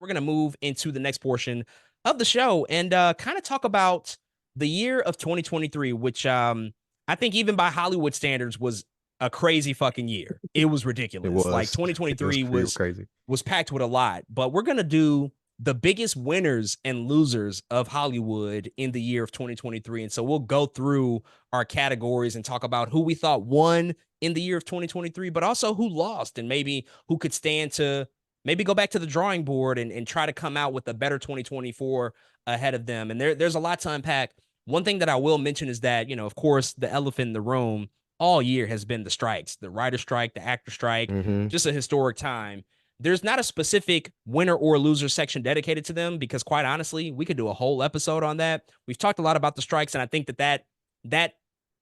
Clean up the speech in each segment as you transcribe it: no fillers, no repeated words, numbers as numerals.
We're going to move into the next portion of the show and kind of talk about the year of 2023, which I think even by Hollywood standards was a crazy fucking year. It was It ridiculous. Like was. It was 2023 real was crazy. was packed with a lot, but we're going to do the biggest winners and losers of Hollywood in the year of 2023. And so we'll go through our categories and talk about who we thought won in the year of 2023, but also who lost and maybe who could stand to maybe go back to the drawing board and try to come out with a better 2024 ahead of them. And there's a lot to unpack. One thing that I will mention is that, of course, the elephant in the room all year has been the strikes, the writer strike, the actor strike, Hmm. just a historic time. There's not a specific winner or loser section dedicated to them because, quite honestly, we could do a whole episode on that. We've talked a lot about the strikes, and I think that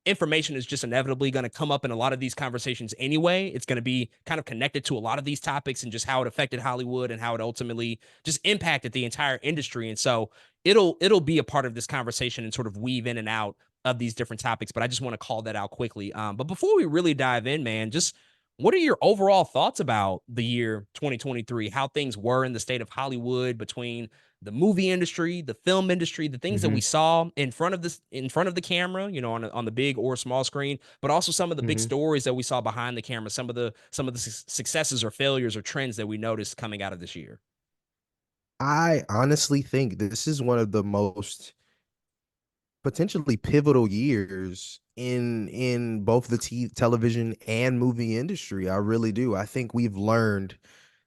information is just inevitably going to come up in a lot of these conversations anyway. It's going to be kind of connected to a lot of these topics and just how it affected Hollywood and how it ultimately just impacted the entire industry. And so it'll be a part of this conversation and sort of weave in and out of these different topics. But I just want to call that out quickly. But before we really dive in, man, just what are your overall thoughts about the year 2023? How things were in the state of Hollywood between the movie industry, the film industry, the things that we Hmm. saw in front of the camera, on the big or small screen, but also some of the big Hmm. stories that we saw behind the camera, some of the successes or failures or trends that we noticed coming out of this year. I honestly think this is one of the most potentially pivotal years in both the television and movie industry. I really do. I think we've learned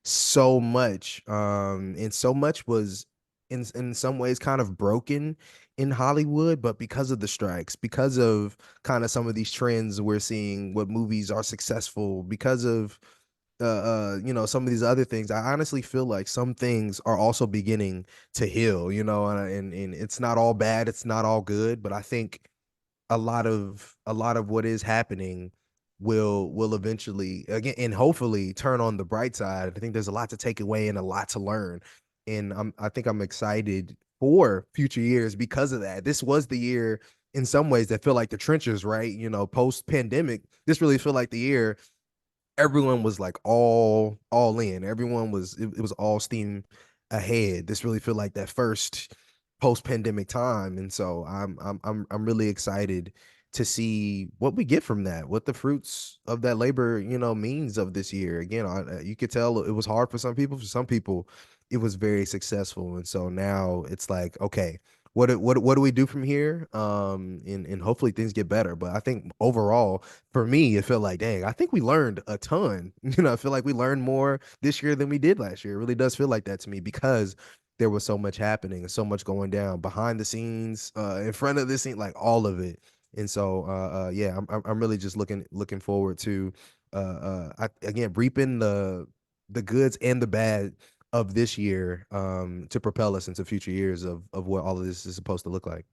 so much, and so much was in some ways kind of broken in Hollywood, but because of the strikes, because of kind of some of these trends we're seeing, what movies are successful, because of some of these other things. I honestly feel like some things are also beginning to heal, and it's not all bad, it's not all good, but I think a lot of what is happening will eventually again and hopefully turn on the bright side. I think there's a lot to take away and a lot to learn. And I think I'm excited for future years because of that. This was the year in some ways that feel like the trenches, right? Post pandemic, this really feel like the year everyone was like all in. Everyone was it was all steam ahead. This really feel like that first post pandemic time, and so I'm really excited to see what we get from that, what the fruits of that labor means of this year. Again, you could tell it was hard for some people. For some people, it was very successful, and so now it's like okay. What do we do from here? And hopefully things get better. But I think overall, for me, it felt like, dang, I think we learned a ton. I feel like we learned more this year than we did last year. It really does feel like that to me because there was so much happening and so much going down behind the scenes, in front of the scene, like all of it. And so, yeah, I'm really just looking forward to, again, reaping the goods and the bad of this year, to propel us into future years of what all of this is supposed to look like.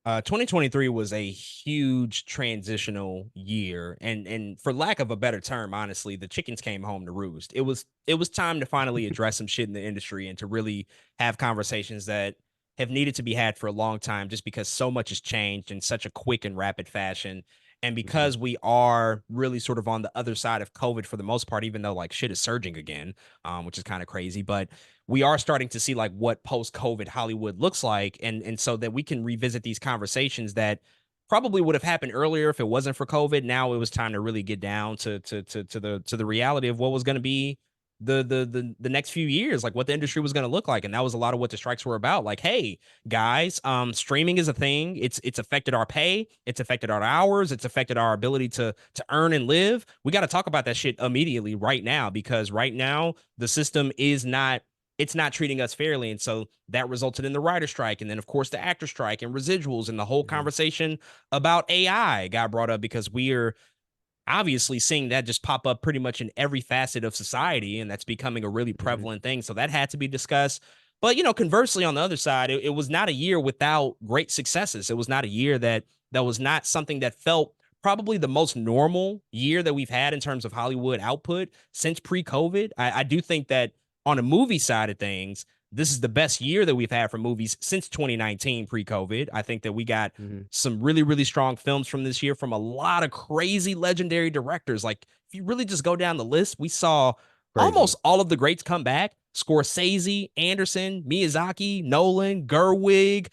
2023 was a huge transitional year, and for lack of a better term, honestly, the chickens came home to roost. It was time to finally address some shit in the industry and to really have conversations that have needed to be had for a long time, just because so much has changed in such a quick and rapid fashion, and Mhm. because we are really sort of on the other side of COVID for the most part, even though like shit is surging again, which is kind of crazy, but we are starting to see like what post-COVID Hollywood looks like, and so that we can revisit these conversations that probably would have happened earlier if it wasn't for COVID. Now it was time to really get down to the reality of what was going to be the next few years, like what the industry was going to look like, and that was a lot of what the strikes were about. Like, hey guys, streaming is a thing. It's affected our pay, it's affected our hours, it's affected our ability to earn and live. We got to talk about that shit immediately right now because right now the system is not it's not treating us fairly. And so that resulted in the writer strike. And then, of course, the actor strike and residuals. And the whole Mhm. conversation about AI got brought up because we are obviously seeing that just pop up pretty much in every facet of society. And that's becoming a really Mhm. prevalent thing. So that had to be discussed. But, conversely, on the other side, it was not a year without great successes. It was not a year that was not something that felt probably the most normal year that we've had in terms of Hollywood output since pre-COVID. I do think that on a movie side of things, this is the best year that we've had for movies since 2019 pre-COVID. I think that we got Mhm. some really, really strong films from this year from a lot of crazy legendary directors. Like, if you really just go down the list, we saw Crazy. almost all of the greats come back. Scorsese, Anderson, Miyazaki, Nolan, Gerwig,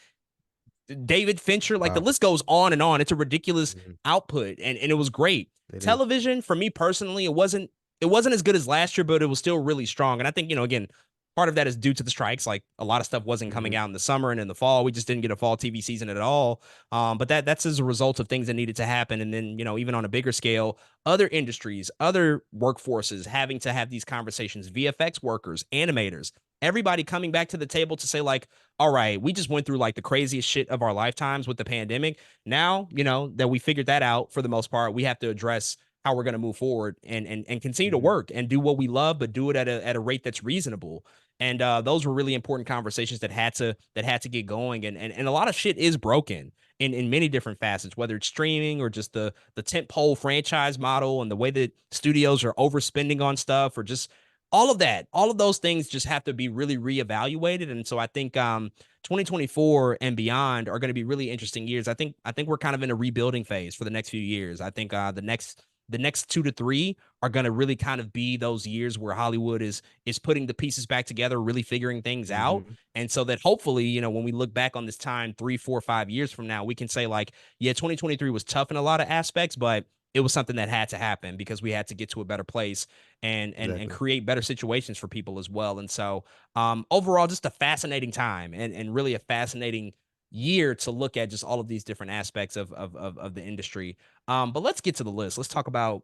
David Fincher, like the Wow. list goes on and on. It's a ridiculous Mhm. output, and it was great. It is. Television for me personally, it wasn't as good as last year, but it was still really strong. And I think, again, part of that is due to the strikes. Like a lot of stuff wasn't coming Mhm. out in the summer and in the fall. We just didn't get a fall TV season at all. But that's as a result of things that needed to happen. And then, even on a bigger scale, other industries, other workforces having to have these conversations, VFX workers, animators, everybody coming back to the table to say, like, all right, we just went through like the craziest shit of our lifetimes with the pandemic. Now, that we figured that out for the most part, we have to address how we're going to move forward and continue to Mhm. work and do what we love, but do it at a rate that's reasonable. And those were really important conversations that had to get going. And a lot of shit is broken in many different facets, whether it's streaming or just the tentpole franchise model and the way that studios are overspending on stuff, or just all of that, all of those things just have to be really reevaluated. And so I think 2024 and beyond are going to be really interesting years. I think we're kind of in a rebuilding phase for the next few years. I think the next 2 to 3 are going to really kind of be those years where Hollywood is putting the pieces back together, really figuring things out. Mhm. And so that hopefully, when we look back on this time 3, 4, 5 years from now, we can say, like, yeah, 2023 was tough in a lot of aspects, but it was something that had to happen because we had to get to a better place and Exactly. create better situations for people as well. And so overall, just a fascinating time and really a fascinating year to look at just all of these different aspects of the industry. But let's get to the list. Let's talk about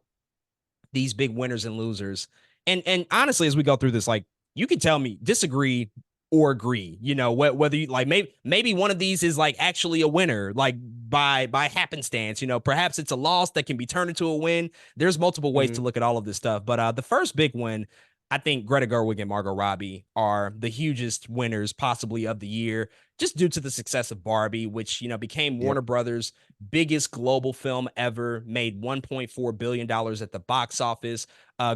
these big winners and losers. And honestly, as we go through this, like, you can tell me disagree or agree. Whether you like, maybe one of these is like actually a winner, like by happenstance. Perhaps it's a loss that can be turned into a win. There's multiple ways to Mhm. look at all of this stuff, but the first big win, I think Greta Gerwig and Margot Robbie are the hugest winners possibly of the year, just due to the success of Barbie, which became Yep. Warner Brothers' biggest global film ever, made $1.4 billion at the box office.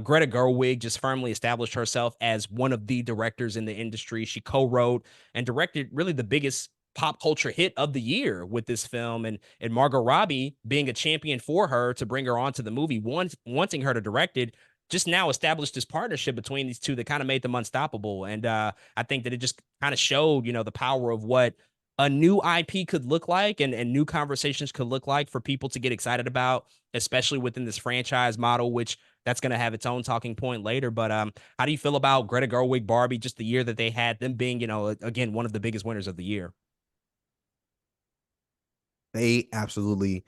Greta Gerwig just firmly established herself as one of the directors in the industry. She co-wrote and directed really the biggest pop culture hit of the year with this film, and Margot Robbie being a champion for her to bring her onto the movie, wanting her to direct it, just now established this partnership between these two that kind of made them unstoppable. And I think that it just kind of showed, the power of what a new IP could look like, and new conversations could look like for people to get excited about, especially within this franchise model, which that's going to have its own talking point later. But how do you feel about Greta Gerwig, Barbie, just the year that they had, them being, again, one of the biggest winners of the year? They absolutely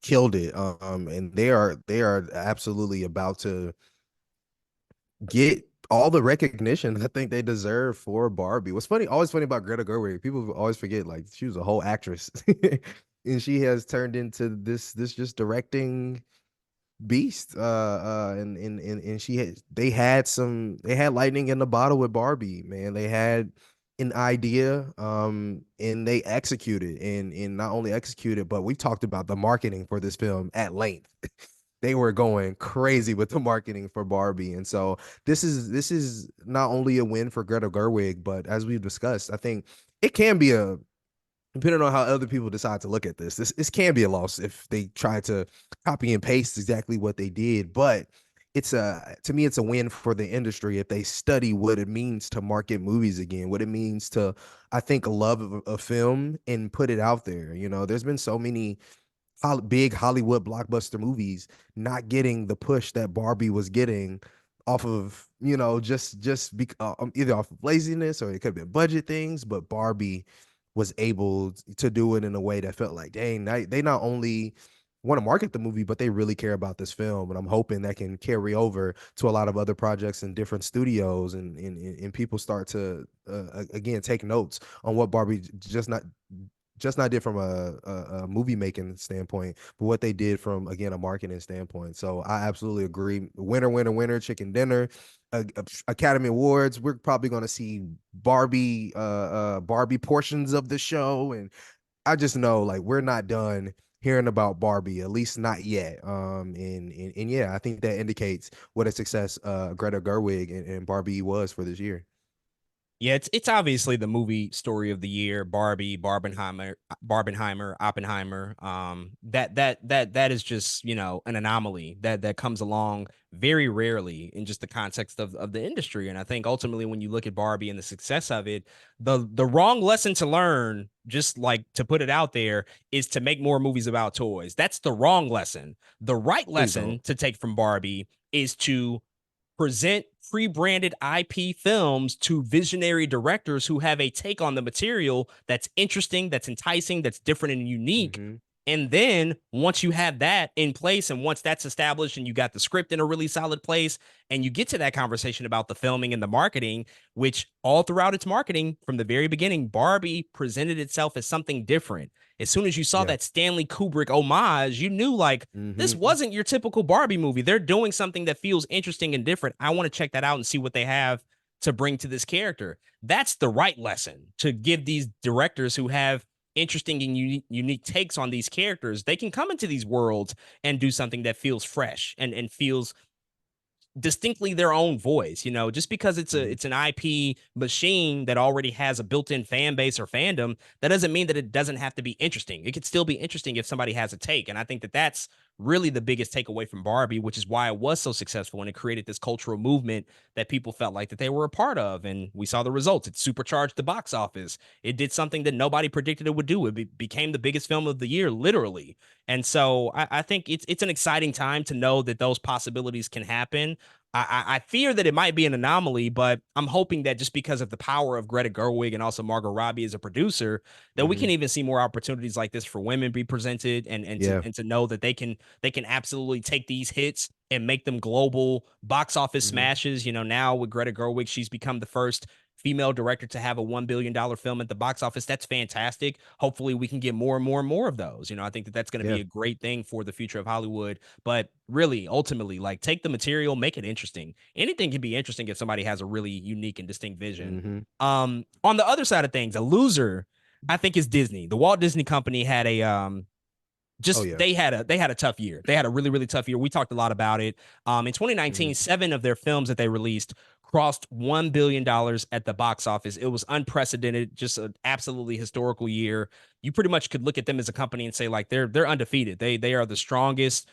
killed it. And they are absolutely about to get all the recognition I think they deserve for Barbie. What's funny, always funny about Greta Gerwig, people always forget like she was a whole actress, and she has turned into this just directing beast. And she had they had lightning in the bottle with Barbie, man. They had an idea, and they executed, and not only executed, but we talked about the marketing for this film at length. They were going crazy with the marketing for Barbie. And so this is not only a win for Greta Gerwig, but as we've discussed, I think it can be a, depending on how other people decide to look at this can be a loss if they try to copy and paste exactly what they did. But it's a, to me, it's a win for the industry if they study what it means to market movies again, what it means to, I think, love a film and put it out there. There's been so many big Hollywood blockbuster movies not getting the push that Barbie was getting off of, either off of laziness, or it could have been budget things, but Barbie was able to do it in a way that felt like, dang, they not only want to market the movie, but they really care about this film. And I'm hoping that can carry over to a lot of other projects in different studios, and people start to again take notes on what Barbie just not did from a movie making standpoint, but what they did from, again, a marketing standpoint. So I absolutely agree. Winner, winner, winner, chicken dinner, Academy Awards. We're probably going to see Barbie portions of the show, and I just know like we're not done hearing about Barbie, at least not yet. And yeah, I think that indicates what a success Greta Gerwig and Barbie was for this year. Yeah, it's obviously the movie story of the year. Barbie, Barbenheimer, Oppenheimer. That is just, you know, an anomaly that comes along very rarely in just the context of the industry. And I think ultimately when you look at Barbie and the success of it, the wrong lesson to learn, just like to put it out there, is to make more movies about toys. That's the wrong lesson. The right Please don't. lesson to take from Barbie is to present pre-branded IP films to visionary directors who have a take on the material that's interesting, that's enticing, that's different and unique. Mhm. And then once you have that in place and once that's established and you got the script in a really solid place and you get to that conversation about the filming and the marketing, which all throughout its marketing from the very beginning, Barbie presented itself as something different. As soon as you saw Yeah. that Stanley Kubrick homage, you knew like this Mhm. wasn't your typical Barbie movie. They're doing something that feels interesting and different. I want to check that out and see what they have to bring to this character. That's the right lesson to give these directors who have interesting and unique takes on these characters. They can come into these worlds and do something that feels fresh and feels distinctly their own voice. You know, just because Mhm. it's an IP machine that already has a built-in fan base or fandom, that doesn't mean that it doesn't have to be interesting. It could still be interesting if somebody has a take. And I think that that's really the biggest takeaway from Barbie, which is why it was so successful and it created this cultural movement that people felt like that they were a part of. And we saw the results. It supercharged the box office. It did something that nobody predicted it would do. Became the biggest film of the year, literally. And so I think it's an exciting time to know that those possibilities can happen. I fear that it might be an anomaly, but I'm hoping that just because of the power of Greta Gerwig and also Margot Robbie as a producer, that we can Mhm. even see more opportunities like this for women be presented Yeah. and to know that they can absolutely take these hits and make them global box office Mhm. smashes. You know, now with Greta Gerwig, she's become the first female director to have a $1 billion film at the box office. That's fantastic. Hopefully, we can get more and more and more of those. You know, I think that that's going to Yeah. be a great thing for the future of Hollywood. But really, ultimately, like take the material, make it interesting. Anything can be interesting if somebody has a really unique and distinct vision. Mhm. On the other side of things, a loser, I think, is Disney. The Walt Disney Company had a Oh, just yeah. they had a tough year. They had a really tough year. We talked a lot about it. In 2019, Mhm. 7 of their films that they released crossed $1 billion at the box office. It was unprecedented, just an absolutely historical year. You pretty much could look at them as a company and say like they're undefeated. They are the strongest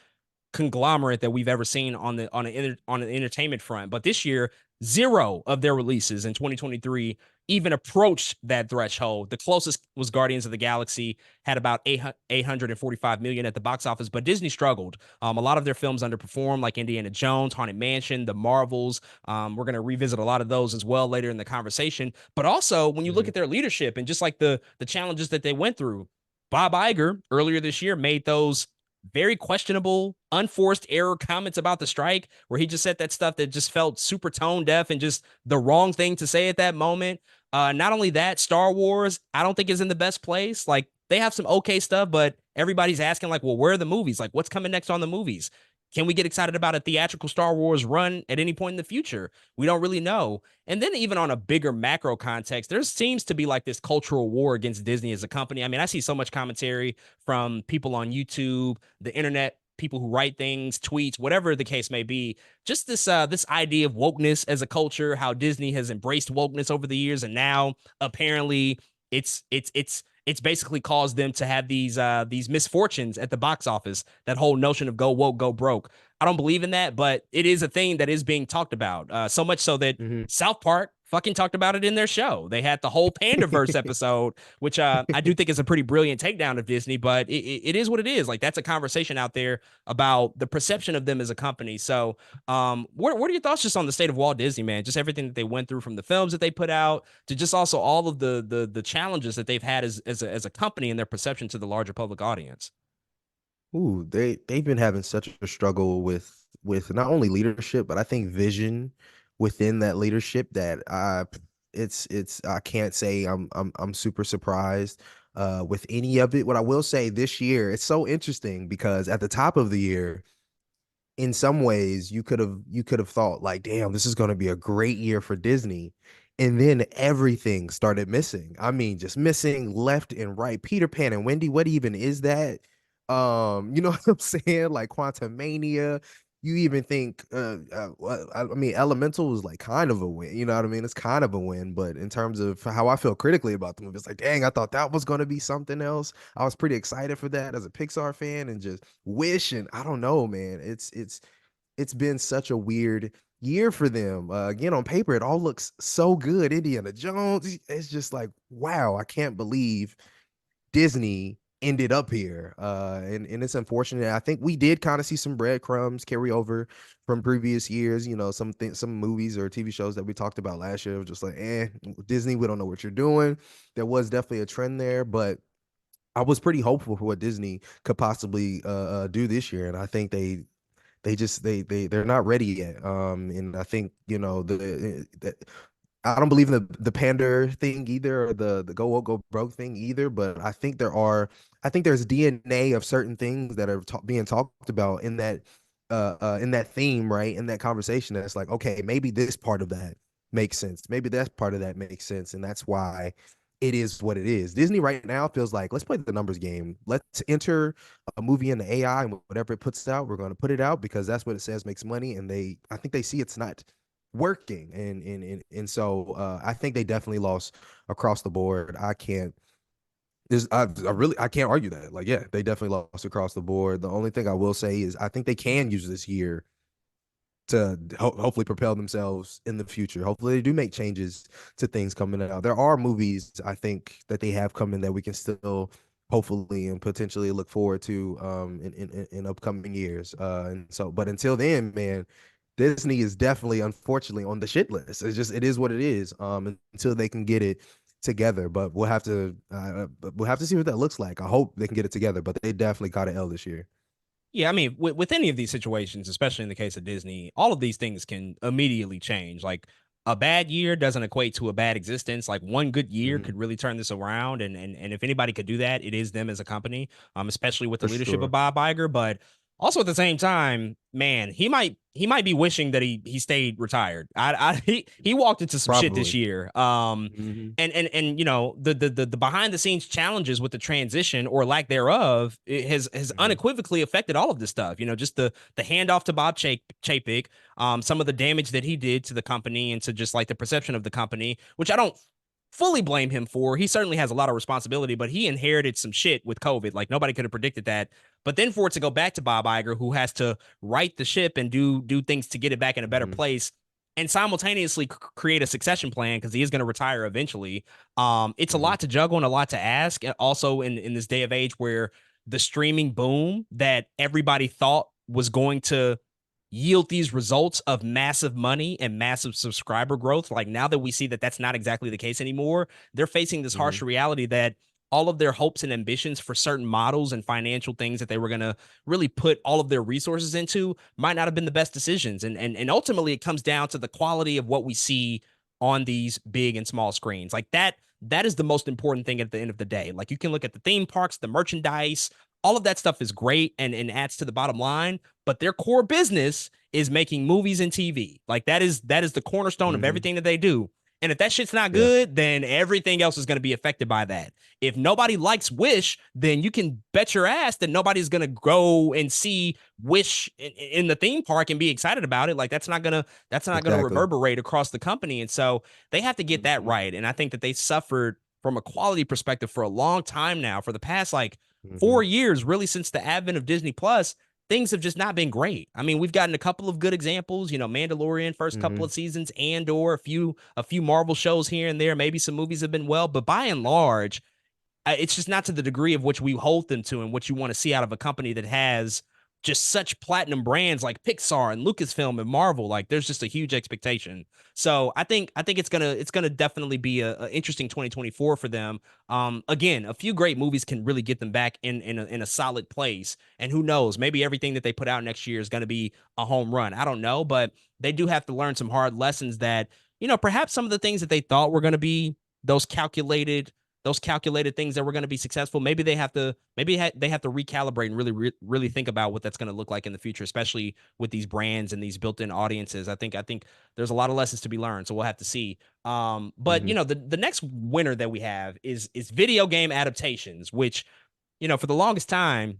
conglomerate that we've ever seen on the on an entertainment front. But this year, zero of their releases in 2023 even approached that threshold. The closest was Guardians of the Galaxy, had about 845 million at the box office, but Disney struggled. A lot of their films underperformed, like Indiana Jones, Haunted Mansion, The Marvels. We're going to revisit a lot of those as well later in the conversation. But also, when you look Mhm. at their leadership and just like the challenges that they went through, Bob Iger earlier this year made those very questionable, unforced error comments about the strike, where he just said that stuff that just felt super tone deaf and just the wrong thing to say at that moment. Not only that, Star Wars, I don't think is in the best place. Like they have some okay stuff, but everybody's asking, like, well, where are the movies? Like, what's coming next on the movies? Can we get excited about a theatrical Star Wars run at any point in the future? We don't really know. And then, even on a bigger macro context, there seems to be like this cultural war against Disney as a company. I mean, I see so much commentary from people on YouTube, the internet, people who write things, tweets, whatever the case may be. Just this idea of wokeness as a culture, how Disney has embraced wokeness over the years, and now apparently it's basically caused them to have these misfortunes at the box office. That whole notion of go woke, go broke. I don't believe in that, but it is a thing that is being talked about. So much so that Mhm. South Park fucking talked about it in their show. They had the whole Pandaverse episode, which I do think is a pretty brilliant takedown of Disney, but it is what it is. Like that's a conversation out there about the perception of them as a company. So, what are your thoughts just on the state of Walt Disney, man? Just everything that they went through from the films that they put out to just also all of the challenges that they've had as a company and their perception to the larger public audience. Ooh, they've been having such a struggle with not only leadership, but I think vision within that leadership that it's I can't say I'm super surprised with any of it. What I will say this year, it's so interesting because at the top of the year, in some ways you could have thought like, damn, this is going to be a great year for Disney. And then everything started missing. I mean, just missing left and right. Peter Pan and Wendy, what even is that? You know what I'm saying? Like Quantum Mania. you even think, I mean, Elemental was like kind of a win. You know what I mean? It's kind of a win, but in terms of how I feel critically about the movie, it's like, dang, I thought that was going to be something else. I was pretty excited for that as a Pixar fan, and just wish, and I don't know, man. It's been such a weird year for them. Again, on paper, it all looks so good. Indiana Jones, it's just like, wow, I can't believe Disney ended up here. And it's unfortunate. I think we did kind of see some breadcrumbs carry over from previous years. You know, some movies or TV shows that we talked about last year, just like, Disney, we don't know what you're doing. There was definitely a trend there, but I was pretty hopeful for what Disney could possibly do this year, and I think they're not ready yet. And I think, I don't believe in the pander thing either, or the go woke go broke thing either. But I think there's DNA of certain things that are being talked about in that theme, right? In that conversation, that's like, okay, maybe this part of that makes sense. Maybe that part of that makes sense, and that's why it is what it is. Disney right now feels like, let's play the numbers game. Let's enter a movie into AI, and whatever it puts out, we're going to put it out because that's what it says makes money. And I think they see it's not working, and so I think they definitely lost across the board. I can't. I really I can't argue that. Like, yeah, they definitely lost across the board. The only thing I will say is I think they can use this year to hopefully propel themselves in the future. Hopefully, they do make changes to things coming out. There are movies I think that they have coming that we can still hopefully and potentially look forward to in upcoming years. And so, but until then, man, Disney is definitely, unfortunately, on the shit list. It is what it is. Until they can get it together, but we'll have to see what that looks like. I hope they can get it together, but they definitely got an L this year. Yeah, I mean, with any of these situations, especially in the case of Disney, all of these things can immediately change. Like a bad year doesn't equate to a bad existence. Like one good year Hmm. could really turn this around, and if anybody could do that, it is them as a company. Especially with the For leadership of sure. Bob Iger. But also at the same time, man, he might be wishing that he stayed retired. He walked into some shit this Probably. year. Hmm. And the behind the scenes challenges with the transition or lack thereof, it has Hmm. unequivocally affected all of this stuff. Just the handoff to Bob Chapek, some of the damage that he did to the company and to just like the perception of the company, which I don't fully blame him for. He certainly has a lot of responsibility, but he inherited some shit with COVID. Like nobody could have predicted that. But then for it to go back to Bob Iger, who has to right the ship and do things to get it back in a better Hmm. place, and simultaneously create a succession plan because he is going to retire eventually. It's a Hmm. lot to juggle and a lot to ask. And also in this day of age where the streaming boom that everybody thought was going to yield these results of massive money and massive subscriber growth. Like now that we see that that's not exactly the case anymore, they're facing this Hmm. harsh reality that all of their hopes and ambitions for certain models and financial things that they were going to really put all of their resources into might not have been the best decisions. And ultimately it comes down to the quality of what we see on these big and small screens. Like that is the most important thing at the end of the day. Like you can look at the theme parks, the merchandise, all of that stuff is great and adds to the bottom line, but their core business is making movies and TV. Like that is the cornerstone of Hmm. everything that they do. And if that shit's not Yeah. good, then everything else is going to be affected by that. If nobody likes Wish, then you can bet your ass that nobody's going to go and see Wish in the theme park and be excited about it. Like that's not going to Exactly. reverberate across the company. And so they have to get that Hmm. right. And I think that they suffered from a quality perspective for a long time now, for the past like Hmm. 4 years, really since the advent of Disney Plus. Things have just not been great. I mean, we've gotten a couple of good examples, Mandalorian first couple Hmm. of seasons, and or a few Marvel shows here and there. Maybe some movies have been well, but by and large, it's just not to the degree of which we hold them to and what you want to see out of a company that has just such platinum brands like Pixar and Lucasfilm and Marvel. Like there's just a huge expectation. So I think it's gonna definitely be a interesting 2024 for them. Again, a few great movies can really get them back in a solid place. And who knows, maybe everything that they put out next year is gonna be a home run. I don't know, but they do have to learn some hard lessons that, perhaps some of the things that they thought were gonna be those calculated those calculated things that were going to be successful. Maybe they have to recalibrate and really think about what that's going to look like in the future, especially with these brands and these built-in audiences. I think there's a lot of lessons to be learned, so we'll have to see. But Hmm. the next winner that we have is video game adaptations, which for the longest time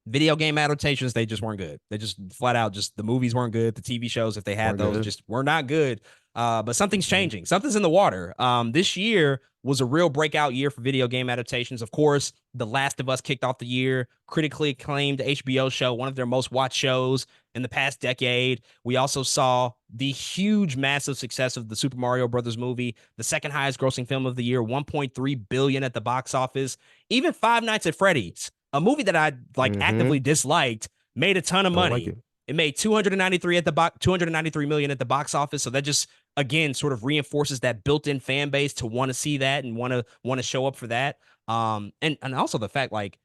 Video game adaptations, they just weren't good. They just flat out just the movies weren't good. The TV shows, if they had Weren't those, good. just were not good. But something's Mhm. changing. Something's in the water. This year was a real breakout year for video game adaptations. Of course, The Last of Us kicked off the year, critically acclaimed HBO show, one of their most watched shows in the past decade. We also saw the huge, massive success of the Super Mario Brothers movie, the second highest grossing film of the year, 1.3 billion at the box office. Even Five Nights at Freddy's, a movie that I like actively Mhm. disliked, made a ton of Don't like money. it. It made 293 at the 293 million at the box office. So that just again sort of reinforces that built-in fan base to want to see that and want to show up for that. And also the fact like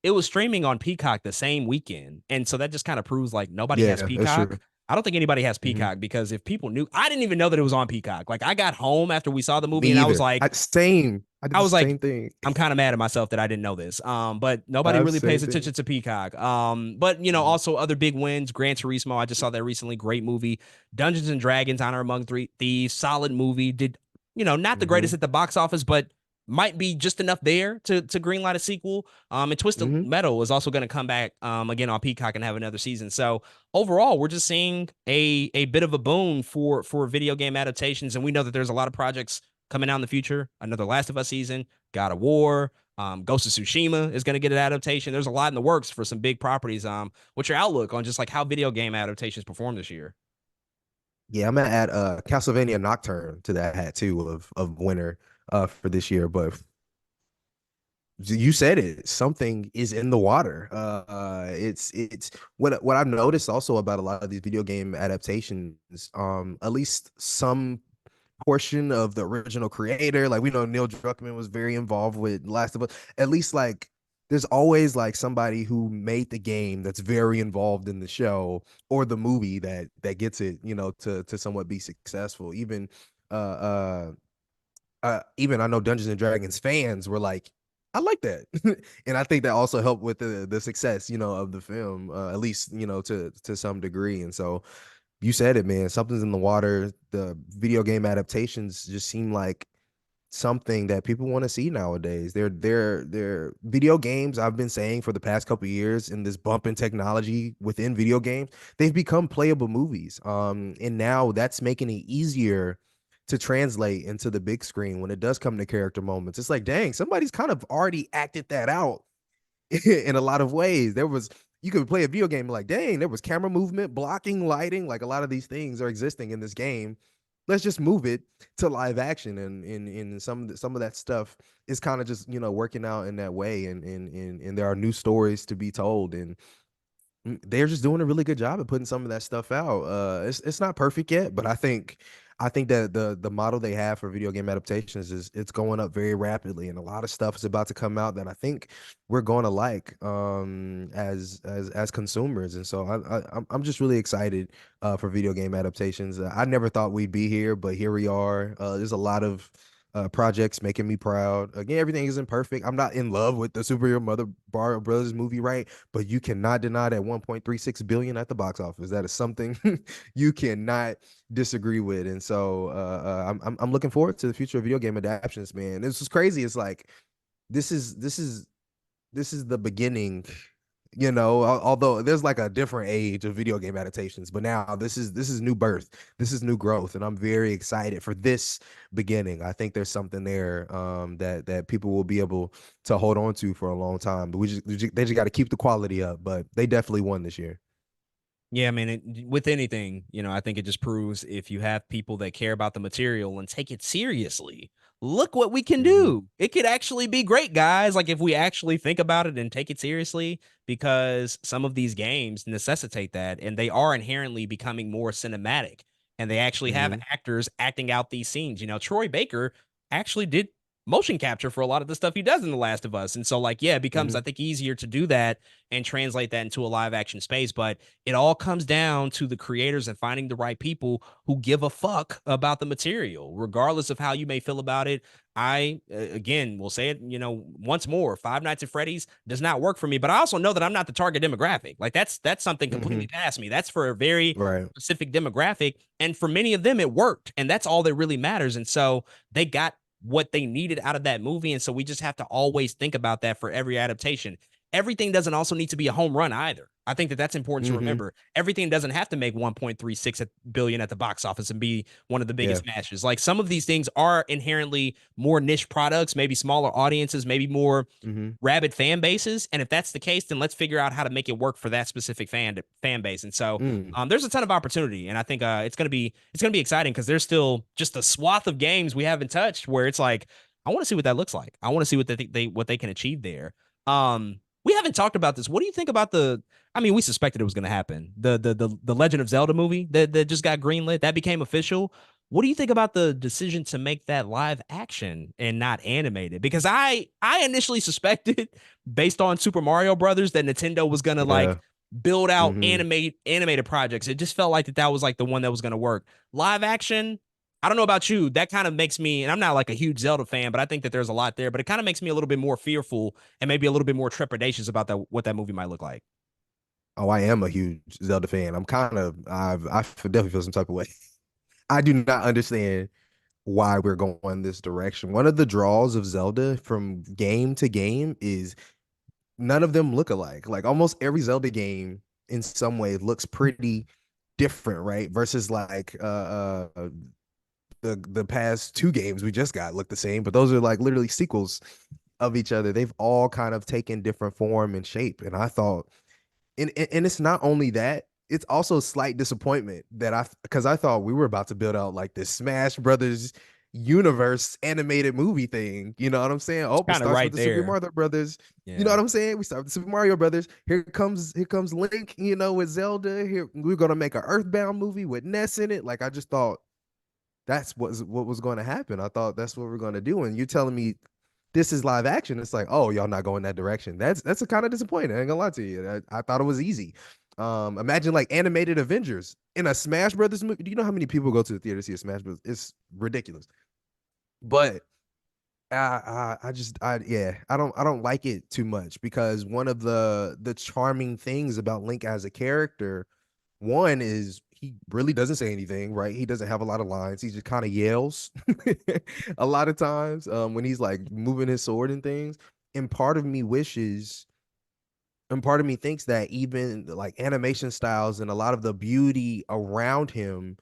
it was streaming on Peacock the same weekend. And so that just kind of proves like nobody has Yeah, that's Peacock. true. I don't think anybody has Mhm. Peacock because if people knew, I didn't even know that it was on Peacock. Like I got home after we saw the Me movie and either. I did I the was like, same thing. I'm kind of mad at myself that I didn't know this. But nobody I really same pays thing. attention to Peacock. But you know, Mhm. also other big wins. Gran Turismo, I just saw that recently. Great movie. Dungeons and Dragons: Honor Among Three Thieves, solid movie. Did not the greatest Mhm. at the box office, but might be just enough there to greenlight a sequel. And Twisted Mhm. Metal is also going to come back again on Peacock and have another season. So overall, we're just seeing a bit of a boon for video game adaptations, and we know that there's a lot of projects coming out in the future. Another Last of Us season, God of War, Ghost of Tsushima is going to get an adaptation. There's a lot in the works for some big properties. What's your outlook on just like how video game adaptations perform this year? Yeah, I'm gonna add Castlevania Nocturne to that hat too of winner for this year. But you said it, something is in the water. It's what I've noticed also about a lot of these video game adaptations, at least some portion of the original creator, like we know Neil Druckmann was very involved with Last of Us. At least like there's always like somebody who made the game that's very involved in the show or the movie that gets it, to somewhat be successful. Uh uh even I know Dungeons and Dragons fans were like, I like that. And I think that also helped with the success, of the film, at least, to some degree. And so you said it, man. Something's in the water. The video game adaptations just seem like something that people want to see nowadays. They're video games. I've been saying for the past couple of years in this bump in technology within video games, they've become playable movies. And now that's making it easier to translate into the big screen when it does come to character moments. It's like, dang, somebody's kind of already acted that out in a lot of ways. You could play a video game like, dang, there was camera movement, blocking, lighting, like a lot of these things are existing in this game. Let's just move it to live action, and in some of that stuff is kind of just working out in that way, and there are new stories to be told, and they're just doing a really good job of putting some of that stuff out. It's not perfect yet, but I think that the model they have for video game adaptations is it's going up very rapidly, and a lot of stuff is about to come out that I think we're going to like as consumers. And so I'm just really excited for video game adaptations. I never thought we'd be here, but here we are. There's a lot of projects making me proud. Again, everything isn't perfect. I'm not in love with the superhero Mother Bar Brothers movie, right? But you cannot deny that 1.36 billion at the box office. That is something you cannot disagree with. And so I'm looking forward to the future of video game adaptations, man. This is crazy. It's like this is this is this is the beginning, although there's like a different age of video game adaptations, but now this is new birth, this is new growth, and I'm very excited for this beginning. I think there's something there that people will be able to hold on to for a long time, but they just got to keep the quality up, but they definitely won this year. Yeah, I mean, with anything, I think it just proves if you have people that care about the material and take it seriously, look what we can Hmm. do. It could actually be great, guys. Like if we actually think about it and take it seriously, because some of these games necessitate that, and they are inherently becoming more cinematic, and they actually have Hmm. actors acting out these scenes. Troy Baker actually did motion capture for a lot of the stuff he does in The Last of Us. And so, like, yeah, it becomes, I Hmm. think, easier to do that and translate that into a live action space. But it all comes down to the creators and finding the right people who give a fuck about the material, regardless of how you may feel about it. I, again, will say it, once more, Five Nights at Freddy's does not work for me, but I also know that I'm not the target demographic. Like that's something completely Hmm. past me. That's for a very Right. specific demographic. And for many of them, it worked. And that's all that really matters. And so they got what they needed out of that movie. And so we just have to always think about that for every adaptation. everything doesn't also need to be a home run either. I think that that's important to Mhm. remember. Everything doesn't have to make 1.36 billion at the box office and be one of the Yeah. biggest smashes. Like some of these things are inherently more niche products, maybe smaller audiences, maybe more Mhm. rabid fan bases. And if that's the case, then let's figure out how to make it work for that specific fan base. And so Mm. there's a ton of opportunity, and I think it's gonna be exciting because there's still just a swath of games we haven't touched where it's like I want to see what that looks like. I want to see what they can achieve there. We haven't talked about this. What do you think about the? I mean, we suspected it was going to happen. The Legend of Zelda movie that just got greenlit that became official. What do you think about the decision to make that live action and not animated? Because I initially suspected, based on Super Mario Brothers, that Nintendo was gonna like Yeah. build out Mhm. animated projects. It just felt like that was like the one that was gonna work. Live action, I don't know about you. That kind of makes me, and I'm not like a huge Zelda fan, but I think that there's a lot there. But it kind of makes me a little bit more fearful and maybe a little bit more trepidatious about that what that movie might look like. Oh, I am a huge Zelda fan. I'm kind of definitely feel some type of way. I do not understand why we're going this direction. One of the draws of Zelda from game to game is none of them look alike. Like almost every Zelda game in some way looks pretty different, right? Versus like the past two games we just got look the same, but those are like literally sequels of each other. They've all kind of taken different form and shape. And I thought and it's not only that, it's also slight disappointment that because I thought we were about to build out like this Smash Brothers universe animated movie thing. You know what I'm saying? It's Oh, it kind of starts with right the Super there. Mario Brothers. You know Yeah. what I'm saying? We start with the Super Mario Brothers. Here comes Link, with Zelda. Here we're gonna make an Earthbound movie with Ness in it. Like I just thought that's what was going to happen. I thought that's what we're going to do. And you're telling me this is live action. It's like, oh, y'all not going that direction. That's a kind of disappointing. I ain't gonna lie to you. I thought it was easy. Imagine like animated Avengers in a Smash Brothers movie. Do you know how many people go to the theater to see a Smash Brothers? It's ridiculous. But I don't like it too much because one of the charming things about Link as a character, one is he really doesn't say anything, right? He doesn't have a lot of lines. He just kind of yells a lot of times when he's like moving his sword and things. And part of me wishes, and part of me thinks that even like animation styles and a lot of the beauty around him,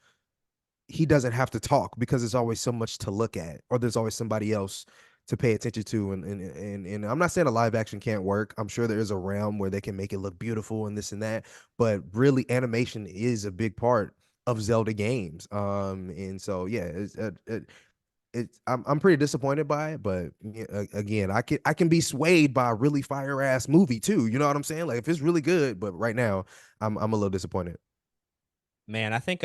he doesn't have to talk because there's always so much to look at, or there's always somebody else to pay attention to. And I'm not saying a live action can't work. I'm sure there is a realm where they can make it look beautiful and this and that, but really animation is a big part of Zelda games. And so yeah, I'm pretty disappointed by it, but yeah, again, I can be swayed by a really fire ass movie too. You know what I'm saying? Like if it's really good, but right now I'm a little disappointed. Man, I think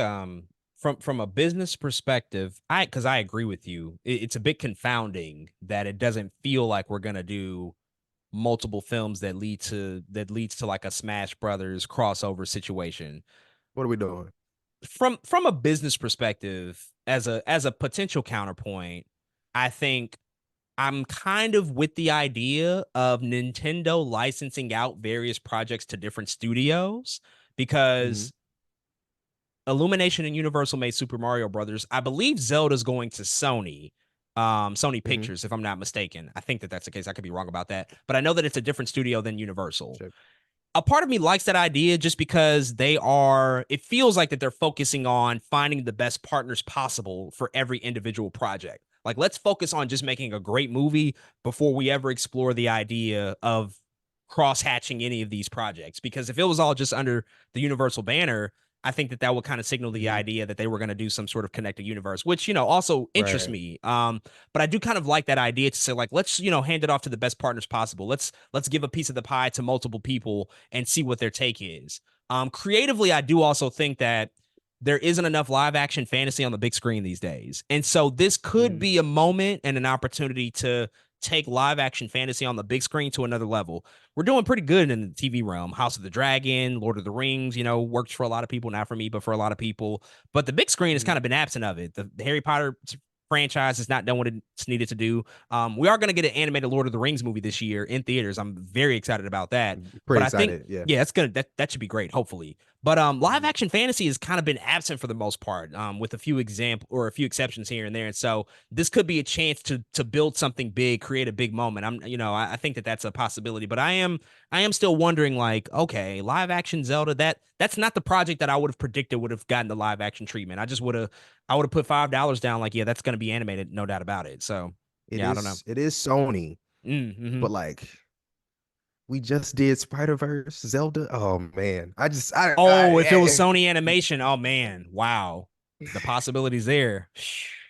from a business perspective, I agree with you. It's a bit confounding that it doesn't feel like we're gonna do multiple films that leads to like a Smash Brothers crossover situation. What are we doing? From a business perspective, as a potential counterpoint, I think I'm kind of with the idea of Nintendo licensing out various projects to different studios Hmm. because Illumination and Universal made Super Mario Brothers. I believe Zelda's going to Sony Hmm. Pictures, if I'm not mistaken. I think that that's the case. I could be wrong about that, but I know that it's a different studio than Universal. Check. A part of me likes that idea just because it feels like that they're focusing on finding the best partners possible for every individual project. Like, let's focus on just making a great movie before we ever explore the idea of cross hatching any of these projects. Because if it was all just under the Universal banner, I think that that would kind of signal the Hmm. idea that they were going to do some sort of connected universe, which, also interests Right. me. But I do kind of like that idea to say, like, let's, hand it off to the best partners possible. Let's give a piece of the pie to multiple people and see what their take is. Creatively, I do also think that there isn't enough live action fantasy on the big screen these days. And so this could Hmm. be a moment and an opportunity to take live action fantasy on the big screen to another level. We're doing pretty good in the TV realm. House of the Dragon, Lord of the Rings, works for a lot of people, not for me, but for a lot of people. But the big screen has Hmm. kind of been absent of it. The Harry Potter franchise has not done what it's needed to do. We are going to get an animated Lord of the Rings movie this year in theaters. I'm very excited about that. But Pretty I think, excited. Yeah. yeah, that's gonna that should be great. Hopefully, But live action fantasy has kind of been absent for the most part, with a few example or a few exceptions here and there. And so this could be a chance to build something big, create a big moment. I think that that's a possibility. But I am still wondering, like, okay, live action Zelda, that's not the project that I would have predicted would have gotten the live action treatment. I would have put $5 down, like, yeah, that's going to be animated, no doubt about it. So yeah, I don't know. It is Sony, Mm-hmm. but like we just did Spider-Verse, Zelda. Oh man. Oh, if it was Sony Animation, oh man, wow, the possibilities there.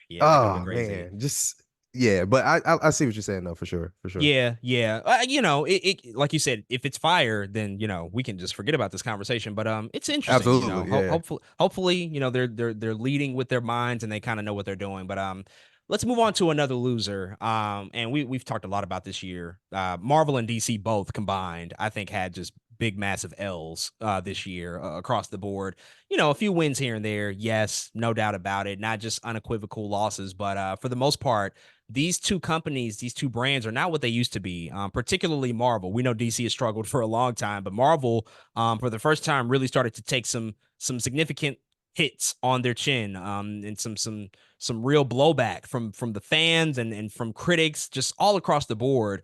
Yeah, that could have been oh crazy. man. Just yeah, but I see what you're saying though, for sure. For sure. Yeah, yeah. It like you said, if it's fire, then we can just forget about this conversation. But it's interesting. Absolutely. Yeah. Hopefully, they're leading with their minds and they kind of know what they're doing. But let's move on to another loser. And we've talked a lot about this year. Marvel and DC both combined, I think, had just big massive L's this year across the board. A few wins here and there, yes, no doubt about it. Not just unequivocal losses, but for the most part, these two companies, these two brands are not what they used to be, particularly Marvel. We know DC has struggled for a long time, but Marvel, for the first time, really started to take some significant hits on their chin, and some real blowback from the fans and from critics, just all across the board.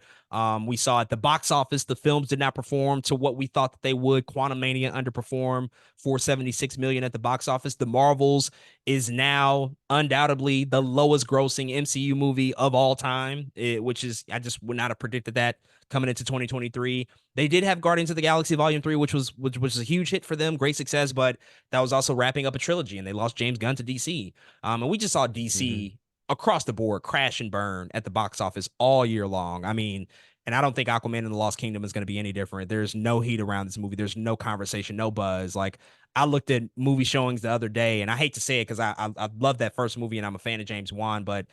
We saw at the box office, the films did not perform to what we thought that they would. Quantum Mania underperformed, 476 million at the box office. The Marvels is now undoubtedly the lowest grossing MCU movie of all time, which is, I just would not have predicted that coming into 2023. They did have Guardians of the Galaxy Volume 3, which was a huge hit for them, great success, but that was also wrapping up a trilogy, and they lost James Gunn to DC. And we just saw Hmm. DC across the board crash and burn at the box office all year long. I mean, and I don't think Aquaman and the Lost Kingdom is going to be any different. There's no heat around this movie. There's no conversation, no buzz. Like, I looked at movie showings the other day, and I hate to say it because I love that first movie and I'm a fan of James Wan, but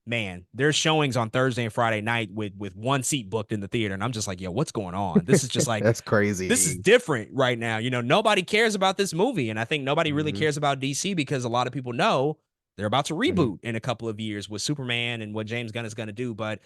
man, there's showings on Thursday and Friday night with one seat booked in the theater, and I'm just like, yo, what's going on? This is just like, That's this is crazy. different right now. Nobody cares about this movie, and I think nobody really Hmm. cares about DC because a lot of people know they're about to Hmm. reboot in a couple of years with Superman and what James Gunn is going to do. But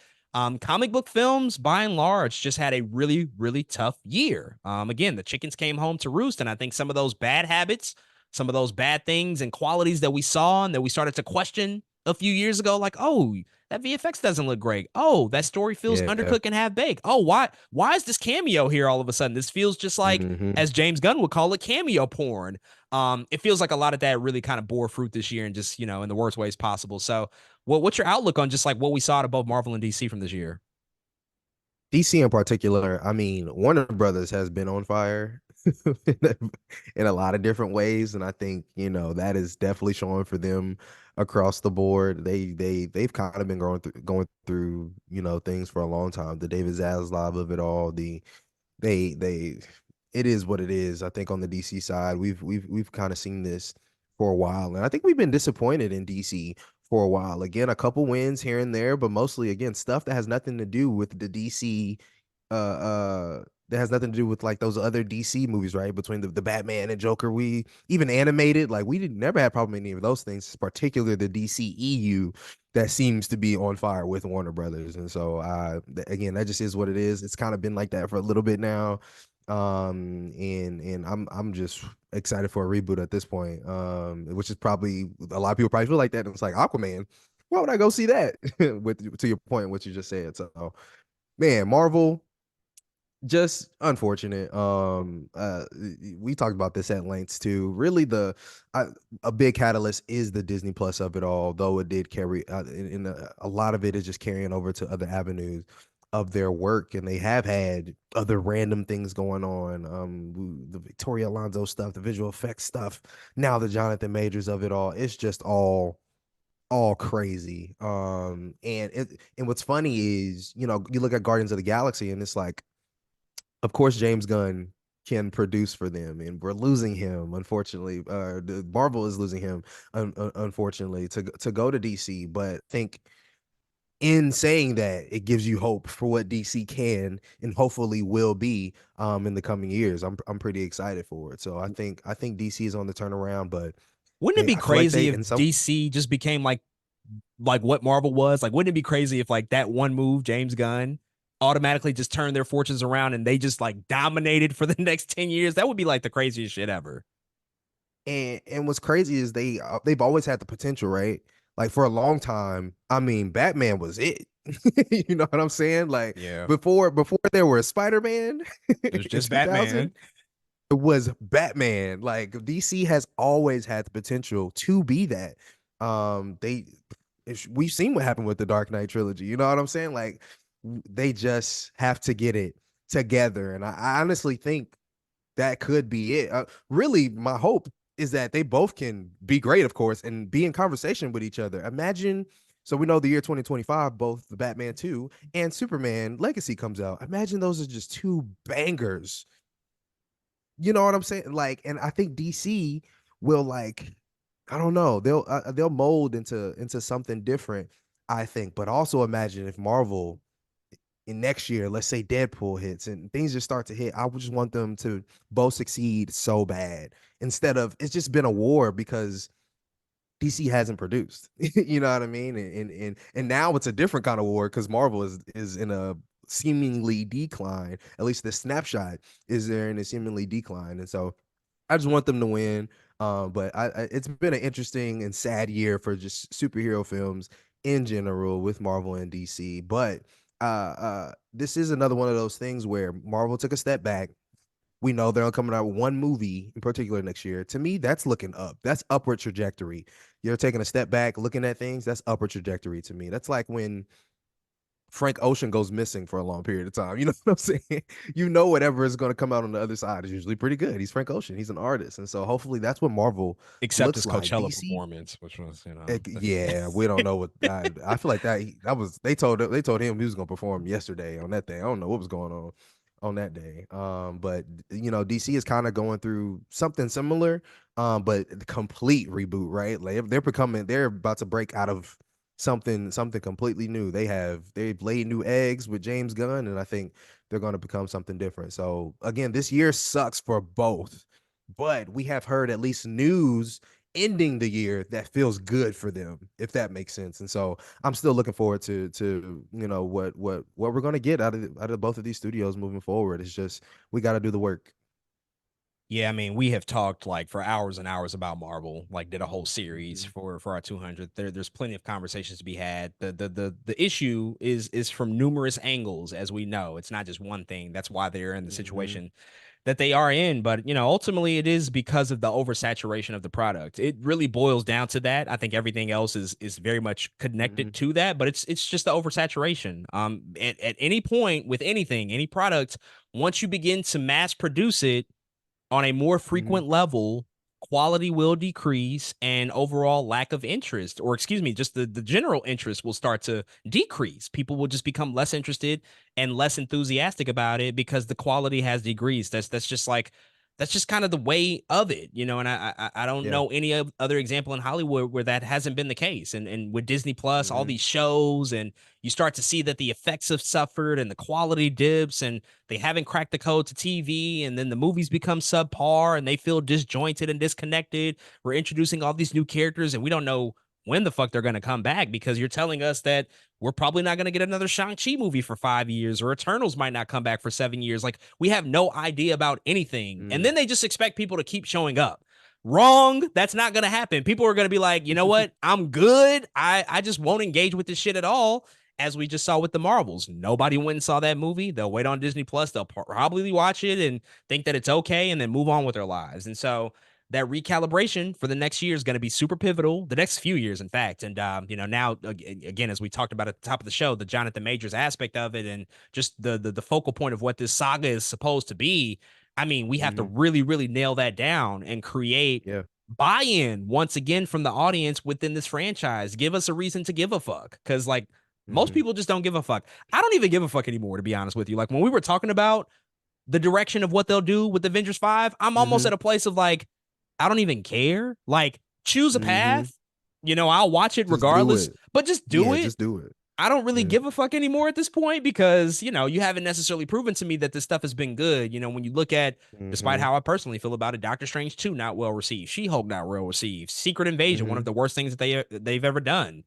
comic book films, by and large, just had a really, really tough year. Again, the chickens came home to roost, and I think some of those bad habits, some of those bad things and qualities that we saw and that we started to question a few years ago, like, oh, that VFX doesn't look great. Oh, that story feels Yeah. undercooked and half baked. Oh, why is this cameo here all of a sudden? This feels just like, Hmm. as James Gunn would call it, cameo porn. It feels like a lot of that really kind of bore fruit this year and just, in the worst ways possible. So what's your outlook on just like what we saw out of both Marvel and DC from this year? DC in particular, I mean, Warner Brothers has been on fire in a, in a lot of different ways, and I think that is definitely showing for them across the board. They've kind of been going through things for a long time. The David Zaslav of it all, they it is what it is. I think on the DC side, we've kind of seen this for a while, and I think we've been disappointed in DC for a while. Again, a couple wins here and there, but mostly again stuff that has nothing to do with the DC that has nothing to do with like those other DC movies, right? Between the Batman and Joker, we even animated, like we didn't never had problem with any of those things, particularly the DCEU that seems to be on fire with Warner Brothers. And so again, that just is what it is. It's kind of been like that for a little bit now. And I'm just excited for a reboot at this point. Which is probably a lot of people probably feel like that. And it's like Aquaman. Why would I go see that? With to your point, what you just said. So man, Marvel, just unfortunate. We talked about this at lengths too. Really, I, a big catalyst is the Disney Plus of it all, though it did carry in a lot of it is just carrying over to other avenues of their work, and they have had other random things going on. The Victoria Alonso stuff, the visual effects stuff, now the Jonathan Majors of it all. It's just all crazy. And what's funny is, you look at Guardians of the Galaxy, and it's like, of course, James Gunn can produce for them, and we're losing him, unfortunately. The Marvel is losing him, unfortunately, to go to DC. But I think in saying that, it gives you hope for what DC can and hopefully will be in the coming years. I'm pretty excited for it. So I think DC is on the turnaround, but Wouldn't it be I feel like crazy they if in some DC just became like what Marvel was? Like, wouldn't it be crazy if like that one move, James Gunn, automatically just turned their fortunes around and they just like dominated for the next 10 years? That would be like the craziest shit ever. And what's crazy is they've always had the potential, right? Like for a long time, I mean, Batman was it. You know what I'm saying? Like Yeah. before there was Spider-Man It was in just 2000, Batman. it was Batman. Like DC has always had the potential to be that. They we've seen what happened with the Dark Knight trilogy. You know what I'm saying? Like they just have to get it together. And I honestly think that could be it. Really, my hope is that they both can be great, of course, and be in conversation with each other. Imagine, so we know the year 2025, both the Batman 2 and Superman Legacy comes out. Imagine those are just two bangers. You know what I'm saying? Like, and I think DC will like, I don't know, they'll mold into something different. I think, but also imagine if Marvel in next year, let's say Deadpool hits and things just start to hit, I would just want them to both succeed so bad. Instead of it's just been a war because DC hasn't produced. You know what I mean? And now it's a different kind of war because Marvel is in a seemingly decline. At least the snapshot is there in a seemingly decline. And so I just want them to win. But it's been an interesting and sad year for just superhero films in general with Marvel and DC. But this is another one of those things where Marvel took a step back. We know they're coming out with one movie in particular next year. To me, that's looking up. That's upward trajectory. You're taking a step back, looking at things. That's upward trajectory to me. That's like when Frank Ocean goes missing for a long period of time. You know what I'm saying? You know, whatever is going to come out on the other side is usually pretty good. He's Frank Ocean. He's an artist, and so hopefully that's what Marvel Except looks his like. Coachella DC, performance, which was, yeah, we don't know what. I feel like that was they told him he was going to perform yesterday on that day. I don't know what was going on that day. But DC is kind of going through something similar, but the complete reboot, right? Like they're about to break out of something completely new. They've laid new eggs with James Gunn, and I think they're going to become something different. So again, this year sucks for both, but we have heard at least news ending the year that feels good for them, if that makes sense. And so I'm still looking forward to what we're gonna get out of both of these studios moving forward. It's just we got to do the work. Yeah, I mean, we have talked like for hours and hours about Marvel, like did a whole series Mhm, for our 200th. There's plenty of conversations to be had. The issue is from numerous angles, as we know. It's not just one thing. That's why they're in the mhm, situation that they are in. But ultimately, it is because of the oversaturation of the product. It really boils down to that. I think everything else is very much connected mhm, to that, but it's just the oversaturation. At any point with anything, any product, once you begin to mass produce it on a more mhm, frequent level, quality will decrease and overall lack of interest, or excuse me, just the general interest will start to decrease. People will just become less interested and less enthusiastic about it because the quality has decreased. That's just kind of the way of it, and I don't yeah, know any other example in Hollywood where that hasn't been the case. And with Disney Plus, all mhm, these shows, and you start to see that the effects have suffered and the quality dips, and they haven't cracked the code to TV, and then the movies become subpar and they feel disjointed and disconnected. We're introducing all these new characters and we don't know when the fuck they're going to come back because you're telling us that we're probably not going to get another Shang-Chi movie for 5 years, or Eternals might not come back for 7 years. Like, we have no idea about anything. And mhm. then they just expect people to keep showing up. Wrong. That's not going to happen. People are going to be like, you know what? I'm good. I just won't engage with this shit at all, as we just saw with the Marvels. Nobody went and saw that movie. They'll wait on Disney Plus. They'll probably watch it and think that it's okay and then move on with their lives. And so that recalibration for the next year is going to be super pivotal, the next few years, in fact. And, now, again, as we talked about at the top of the show, the Jonathan Majors aspect of it and just the focal point of what this saga is supposed to be. I mean, we have to Mhm. really, really nail that down and create Yeah. buy-in once again from the audience within this franchise. Give us a reason to give a fuck, because like most Mhm. people just don't give a fuck. I don't even give a fuck anymore, to be honest with you. Like when we were talking about the direction of what they'll do with Avengers 5, I'm almost Mhm. at a place of like, I don't even care. Like, choose a Mhm. path. I'll watch it Just do regardless, it. but just do Yeah, it. just do it. I don't really Yeah. give a fuck anymore at this point because, you haven't necessarily proven to me that this stuff has been good. When you look at, despite Mhm. how I personally feel about it, Doctor Strange 2 not well received, She-Hulk not well received, Secret Invasion, one of Mhm. the worst things that they've ever done.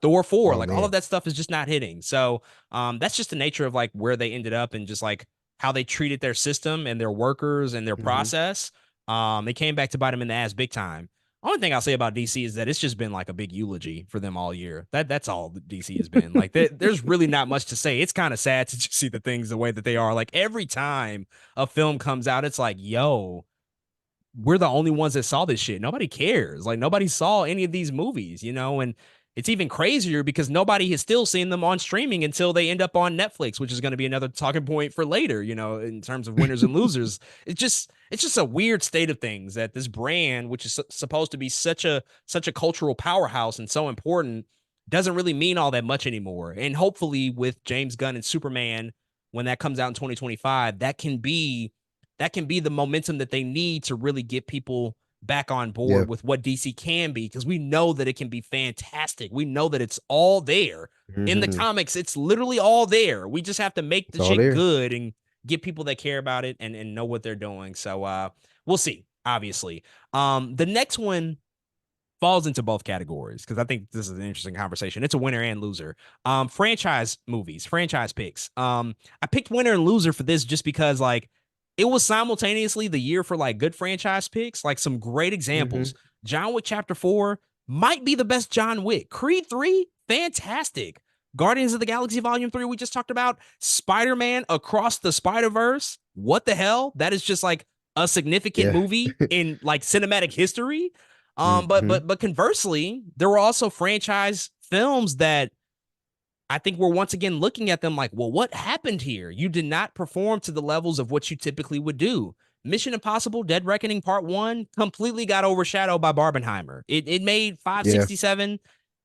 Thor 4, Oh like all of man. that stuff is just not hitting. So, that's just the nature of like where they ended up and just like how they treated their system and their workers and their Mhm. process. It came back to bite him in the ass big time. Only thing I'll say about DC is that it's just been like a big eulogy for them all year. That's all that DC has been. Like there's really not much to say. It's kind of sad to just see the things the way that they are. Like every time a film comes out, it's like, yo, we're the only ones that saw this shit. Nobody cares. Like nobody saw any of these movies, you know, and it's even crazier because nobody has still seen them on streaming until they end up on Netflix, which is going to be another talking point for later, you know, in terms of winners and losers. It's just a weird state of things that this brand, which is supposed to be such a cultural powerhouse and so important, doesn't really mean all that much anymore. And hopefully with James Gunn and Superman, when that comes out in 2025, that can be the momentum that they need to really get people back on Yeah. board with what DC can be, because we know that it can be fantastic. We know that it's all there in the Mhm. comics. It's literally all there. We just have to make It's the all shit there. good and get people that care about it and know what they're doing. So we'll see, obviously. The next one falls into both categories because I think this is an interesting conversation. It's a winner and loser. Franchise movies, franchise picks. I picked winner and loser for this just because like it was simultaneously the year for like good franchise picks, like some great examples. Mhm. John Wick Chapter 4 might be the best John Wick. Creed 3, fantastic. Guardians of the Galaxy Volume 3, we just talked about. Spider-Man Across the Spider-Verse. What the hell? That is just like a significant Yeah. movie in like cinematic history. But Mhm. conversely, there were also franchise films that I think we're once again looking at them like, well, what happened here? You did not perform to the levels of what you typically would do. Mission Impossible: Dead Reckoning Part One completely got overshadowed by Barbenheimer. It made Yeah. 567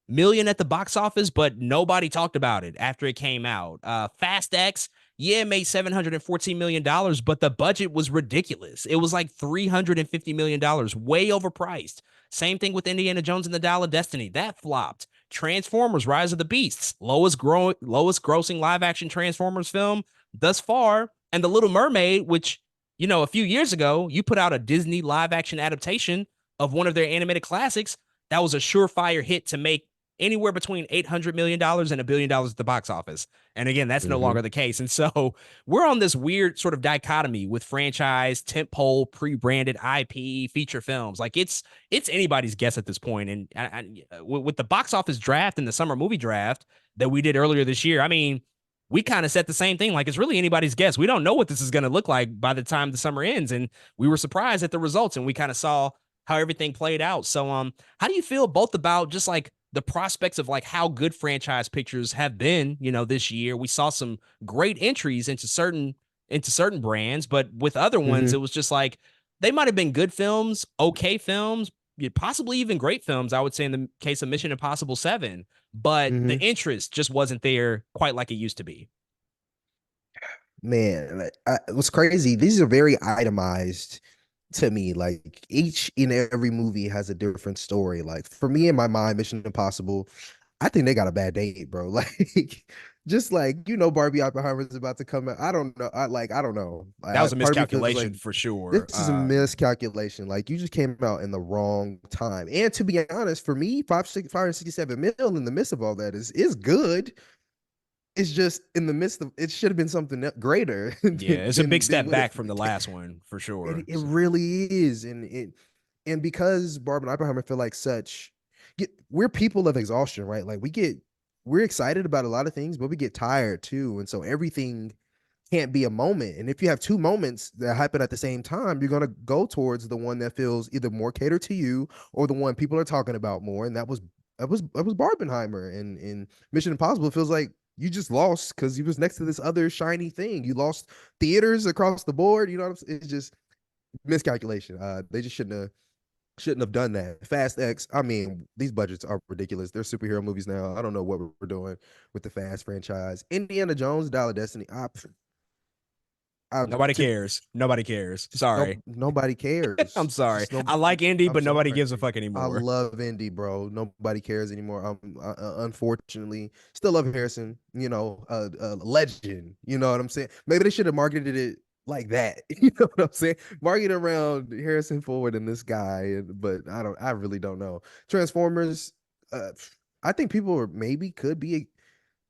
million at the box office, but nobody talked about it after it came out. Fast X, yeah, it made $714 million, but the budget was ridiculous. It was like $350 million, way overpriced. Same thing with Indiana Jones and the Dial of Destiny. That flopped. Transformers: Rise of the Beasts, lowest grossing live action Transformers film thus far, and The Little Mermaid, which a few years ago you put out a Disney live action adaptation of one of their animated classics that was a surefire hit to make anywhere between $800 million and $1 billion at the box office. And again, that's no Mhm. longer the case. And so we're on this weird sort of dichotomy with franchise, tentpole, pre-branded IP, feature films. Like it's anybody's guess at this point. And with the box office draft and the summer movie draft that we did earlier this year, I mean, we kind of said the same thing. Like it's really anybody's guess. We don't know what this is going to look like by the time the summer ends, and we were surprised at the results, and we kind of saw how everything played out. So, how do you feel both about just like the prospects of like how good franchise pictures have been, this year? We saw some great entries into certain brands, but with other ones, it Mhm. was just like they might have been good films, okay films, possibly even great films, I would say in the case of Mission Impossible 7, but the Mhm. interest just wasn't there quite like it used to be. Man, like, what's crazy, these are very itemized to me. Like each and every movie has a different story. Like for me in my mind, Mission Impossible, I think they got a bad date, bro. Like just like Barbie Oppenheimer's about to come out. I don't know. I don't know. That was a Part of me feels like miscalculation for sure. this is a miscalculation. Like you just came out in the wrong time. And to be honest, for me, 567 million in the midst of all that is good. It's just in the midst of it should have been something greater Yeah, than it's a big than step what it back from the last one for sure. it really is. And because Barb and Oppenheimer feel like we're people of exhaustion, right? Like we're excited about a lot of things, but we get tired too. And so everything can't be a moment. And if you have two moments that happen at the same time, you're gonna go towards the one that feels either more catered to you or the one people are talking about more. And that was Barbenheimer. And Mission Impossible feels like you just lost because you was next to this other shiny thing. You lost theaters across the board. You know what I'm saying? It's just miscalculation. They just shouldn't have done that. Fast X. I mean, these budgets are ridiculous. They're superhero movies now. I don't know what we're doing with the Fast franchise. Indiana Jones, Dial of Destiny. I Nobody to cares. Nobody cares. just no Sorry. nobody cares. I'm sorry. Just no. I like Indy, I'm but nobody sorry. gives a fuck I anymore. love Indy, bro. Nobody cares anymore. Unfortunately, still love Harrison. A legend. You know what I'm saying? Maybe they should have marketed it like that. You know what I'm saying? Market around Harrison Ford and this guy, but I don't. I really don't know. Transformers. Uh, I think people maybe could be.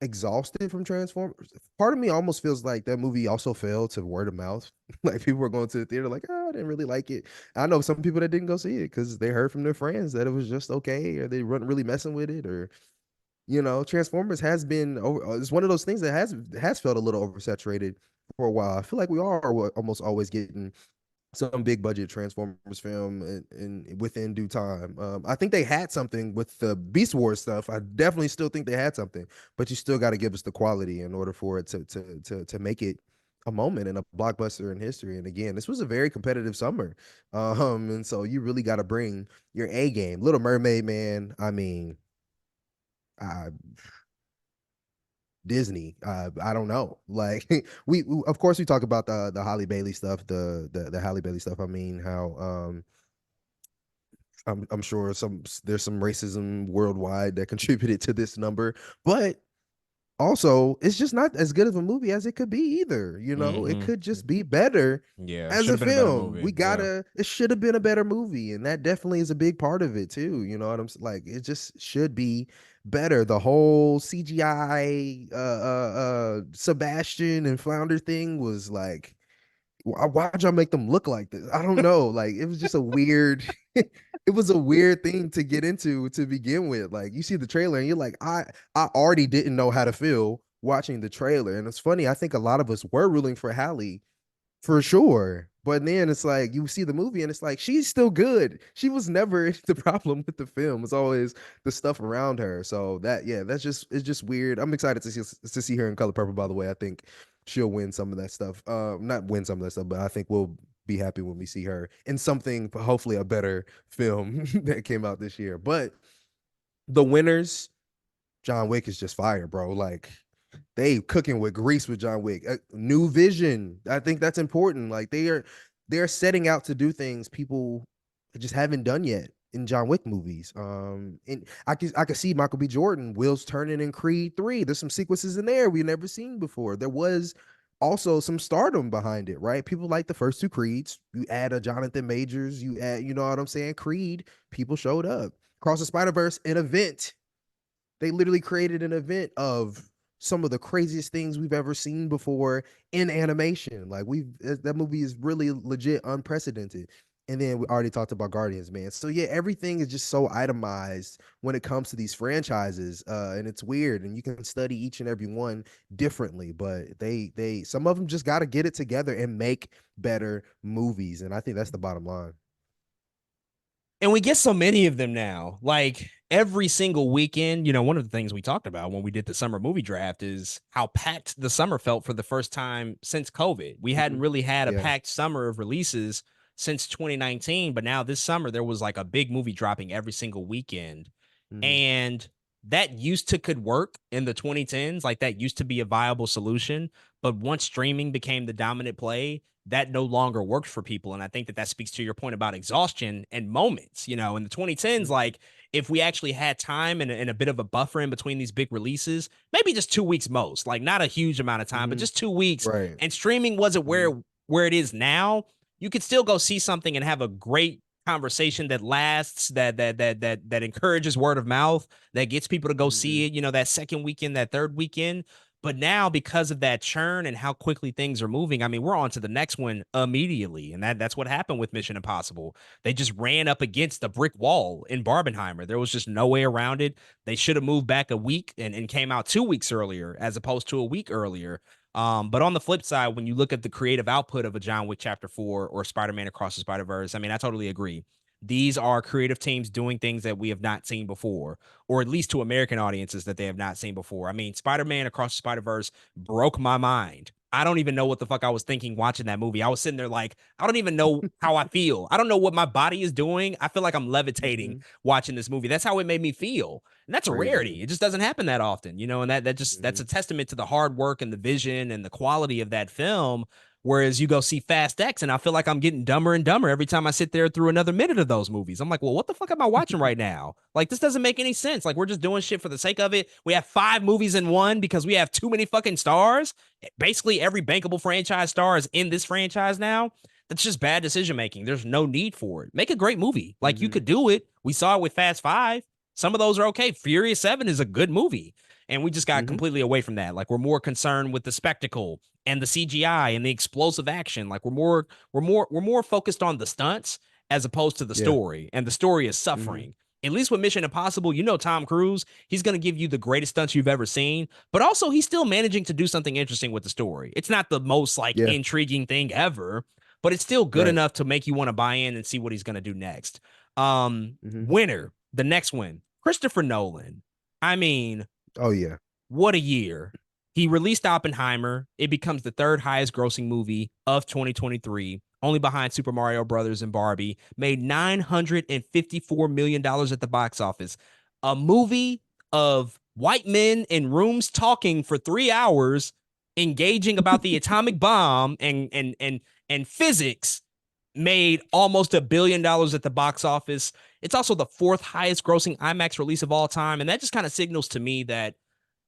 exhausted from Transformers. Part of me almost feels like that movie also failed to word of mouth. Like people were going to the theater like, oh, I didn't really like it. I know some people that didn't go see it because they heard from their friends that it was just okay, or they weren't really messing with it, or Transformers has been over. It's one of those things that has felt a little oversaturated for a while. I feel like we are almost always getting some big budget Transformers film in within due time. I think they had something with the Beast Wars stuff. I definitely still think they had something, but you still got to give us the quality in order for it to make it a moment and a blockbuster in history. And again, this was a very competitive summer, and so you really got to bring your A game. Little Mermaid, man. I mean, I Disney. I don't know. Like we of course we talk about the Holly Bailey stuff, the Halle Bailey stuff. I mean, how I'm sure there's some racism worldwide that contributed to this number, but also it's just not as good of a movie as it could be either. It Hmm. could just be better Yeah, as should a have been a better film. movie. We Yeah. gotta It should have been a better movie, and that definitely is a big part of it too. You know what I'm like? It just should be better. The whole CGI Sebastian and Flounder thing was like, why'd y'all make them look like this? I don't know. Like it was just a weird it was a weird thing to get into to begin with. Like you see the trailer and you're like, I already didn't know how to feel watching the trailer. And it's funny, I think a lot of us were rooting for Hallie for sure. But then it's like you see the movie and it's like she's still good. She was never the problem with the film. It's always the stuff around her. So that's just it's just weird. I'm excited to see her in Color Purple. By the way, I think she'll win some of that stuff. Not win some of that stuff, but I think we'll be happy when we see her in something, hopefully a better film that came out this year. But the winners, John Wick is just fire, bro. Like they cooking with grease with John Wick. New vision. I think that's important. Like they're setting out to do things people just haven't done yet in John Wick movies. And I could see Michael B. Jordan wheels turning in Creed 3. There's some sequences in there we've never seen before. There was also some stardom behind it, right? People like the first two Creeds. You add a Jonathan Majors, you add, you know what I'm saying? Creed, people showed up. Cross the Spider-Verse, an event. They literally created an event of some of the craziest things we've ever seen before in animation. Like that movie is really legit unprecedented. And then we already talked about Guardians, man. So yeah, everything is just so itemized when it comes to these franchises, and it's weird. And you can study each and every one differently, but they some of them just got to get it together and make better movies. And I think that's the bottom line. And we get so many of them now. Like every single weekend, one of the things we talked about when we did the summer movie draft is how packed the summer felt for the first time since COVID. We hadn't Mhm. really had a Yeah. packed summer of releases since 2019, but now this summer there was like a big movie dropping every single weekend. Mhm. And that used to could work in the 2010s, like that used to be a viable solution, but once streaming became the dominant play, that no longer worked for people. And I think that that speaks to your point about exhaustion and moments. In the 2010s, Mhm. like if we actually had time and a bit of a buffer in between these big releases, maybe just 2 weeks most, like not a huge amount of time, but Mhm. just 2 weeks, Right. and streaming wasn't Mhm. where it is now, you could still go see something and have a great conversation that lasts, that encourages word of mouth, that gets people to go Mhm. see it, that second weekend, that third weekend. But now, because of that churn and how quickly things are moving, I mean, we're on to the next one immediately. And that's what happened with Mission Impossible. They just ran up against the brick wall in Barbenheimer. There was just no way around it. They should have moved back a week and came out 2 weeks earlier as opposed to a week earlier. But on the flip side, when you look at the creative output of a John Wick Chapter 4 or Spider-Man Across the Spider-Verse, I mean, I totally agree. These are creative teams doing things that we have not seen before, or at least to American audiences that they have not seen before. I mean, Spider-Man Across the Spider-Verse broke my mind. I don't even know what the fuck I was thinking watching that movie. I was sitting there like, I don't even know how I feel. I don't know what my body is doing. I feel like I'm levitating Mhm. watching this movie. That's how it made me feel. And that's a Crazy. rarity. It just doesn't happen that often, and that's Mhm. a testament to the hard work and the vision and the quality of that film. Whereas you go see Fast X, and I feel like I'm getting dumber and dumber every time I sit there through another minute of those movies. I'm like, well, what the fuck am I watching right now? Like, this doesn't make any sense. Like, we're just doing shit for the sake of it. We have 5 movies in one because we have too many fucking stars. Basically, every bankable franchise star is in this franchise now. That's just bad decision making. There's no need for it. Make a great movie. Like, you Mhm. could do it. We saw it with Fast Five. Some of those are okay. Furious 7 is a good movie. And we just got Mhm. completely away from that. Like we're more concerned with the spectacle and the CGI and the explosive action. Like we're more focused on the stunts as opposed to the Yeah. story. And the story is Mhm. suffering. At least with Mission Impossible, you know Tom Cruise, he's going to give you the greatest stunts you've ever seen, but also he's still managing to do something interesting with the story. It's not the most like Yeah. intriguing thing ever, but it's still good Right. enough to make you want to buy in and see what he's going to do next. Mhm. Winner, the next win, Christopher Nolan. I mean, Oh, yeah. what a year. He released Oppenheimer. It becomes the third highest grossing movie of 2023, only behind Super Mario Brothers and Barbie. Made $954 million at the box office. A movie of white men in rooms talking for 3 hours, engaging about the atomic bomb and physics, made almost $1 billion at the box office. It's also the fourth highest grossing IMAX release of all time. And that just kind of signals to me that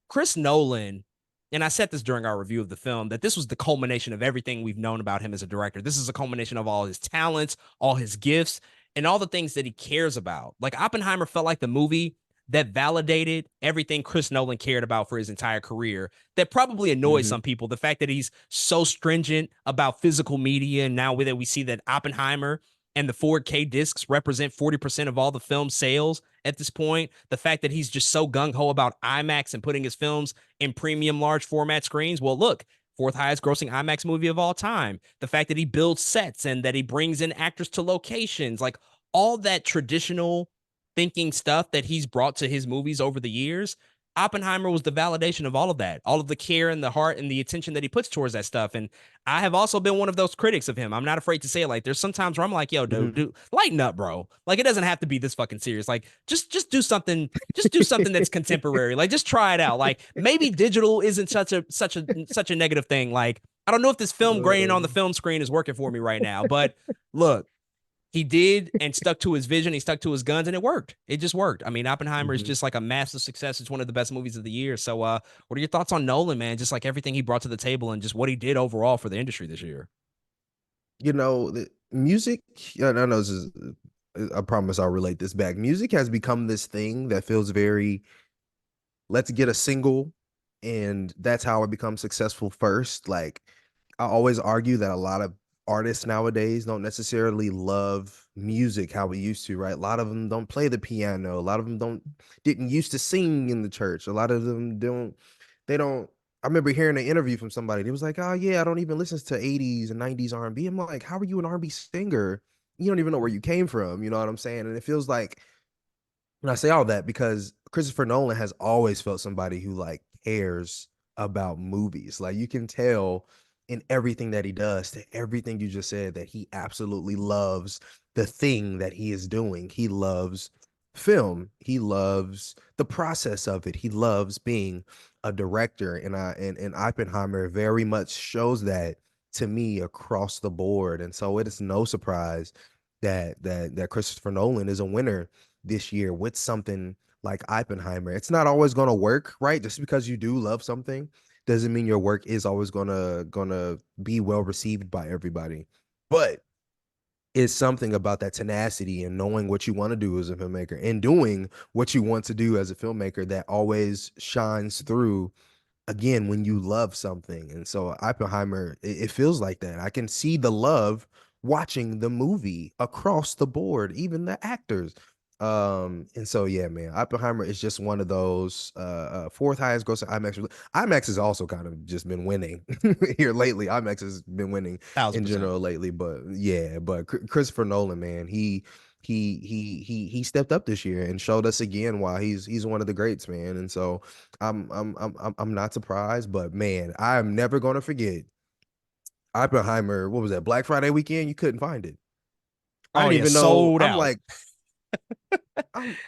Chris Nolan, and I said this during our review of the film, that this was the culmination of everything we've known about him as a director. This is a culmination of all his talents, all his gifts, and all the things that he cares about. Like Oppenheimer felt like the movie that validated everything Chris Nolan cared about for his entire career. That probably annoys Mhm. some people. The fact that he's so stringent about physical media, and now that we see that Oppenheimer and the 4K discs represent 40% of all the film sales at this point. The fact that he's just so gung ho about IMAX and putting his films in premium large format screens. Well, look, fourth highest grossing IMAX movie of all time. The fact that he builds sets and that he brings in actors to locations, like all that traditional thinking stuff that he's brought to his movies over the years. Oppenheimer was the validation of all of that, all of the care and the heart and the attention that he puts towards that stuff. And I have also been one of those critics of him. I'm not afraid to say it. Like, there's sometimes where I'm like, yo, Mhm. dude, lighten up, bro. Like, it doesn't have to be this fucking serious. Like, just do something that's contemporary. Like, just try it out. Like, maybe digital isn't such a negative thing. Like, I don't know if this film grain Uh, on the film screen is working for me right now, but look, he did and stuck to his vision. He stuck to his guns, and it worked. It just worked. I mean, Oppenheimer is mhm. just like a massive success. It's one of the best movies of the year. So, what are your thoughts on Nolan, man? Just like everything he brought to the table and just what he did overall for the industry this year. The music, yeah, I know this is I promise I'll relate this back. Music has become this thing that feels very, let's get a single, and that's how I become successful first. Like, I always argue that a lot of artists nowadays don't necessarily love music how we used to, right? A lot of them don't play the piano. A lot of them didn't used to sing in the church. A lot of them don't. I remember hearing an interview from somebody. They was like, "Oh yeah, I don't even listen to 80s and 90s R&B." I'm like, "How are you an R&B singer? You don't even know where you came from." You know what I'm saying? And it feels like, and I say all that because Christopher Nolan has always felt somebody who like cares about movies. Like you can tell in everything that he does, to everything you just said, that he absolutely loves the thing that he is doing. He loves film. He loves the process of it. He loves being a director. And Oppenheimer very much shows that to me across the board. And so it is no surprise that Christopher Nolan is a winner this year with something like Oppenheimer. It's not always going to work, right? Just because you do love something doesn't mean your work is always going to be well received by everybody. But it's something about that tenacity and knowing what you want to do as a filmmaker and doing what you want to do as a filmmaker that always shines through again when you love something. And so Oppenheimer, it feels like that. I can see the love watching the movie across the board, even the actors. And so yeah, man, Oppenheimer is just one of those fourth highest grossing IMAX. IMAX has also kind of just been winning here lately. IMAX has been winning Thousand in percent. general lately, but yeah, but Christopher Nolan, man, he stepped up this year and showed us again why he's one of the greats, man. And so I'm not surprised, but man, I'm never gonna forget Oppenheimer. What was that? Black Friday weekend? You couldn't find it. I Oh didn't yeah, even know. sold out.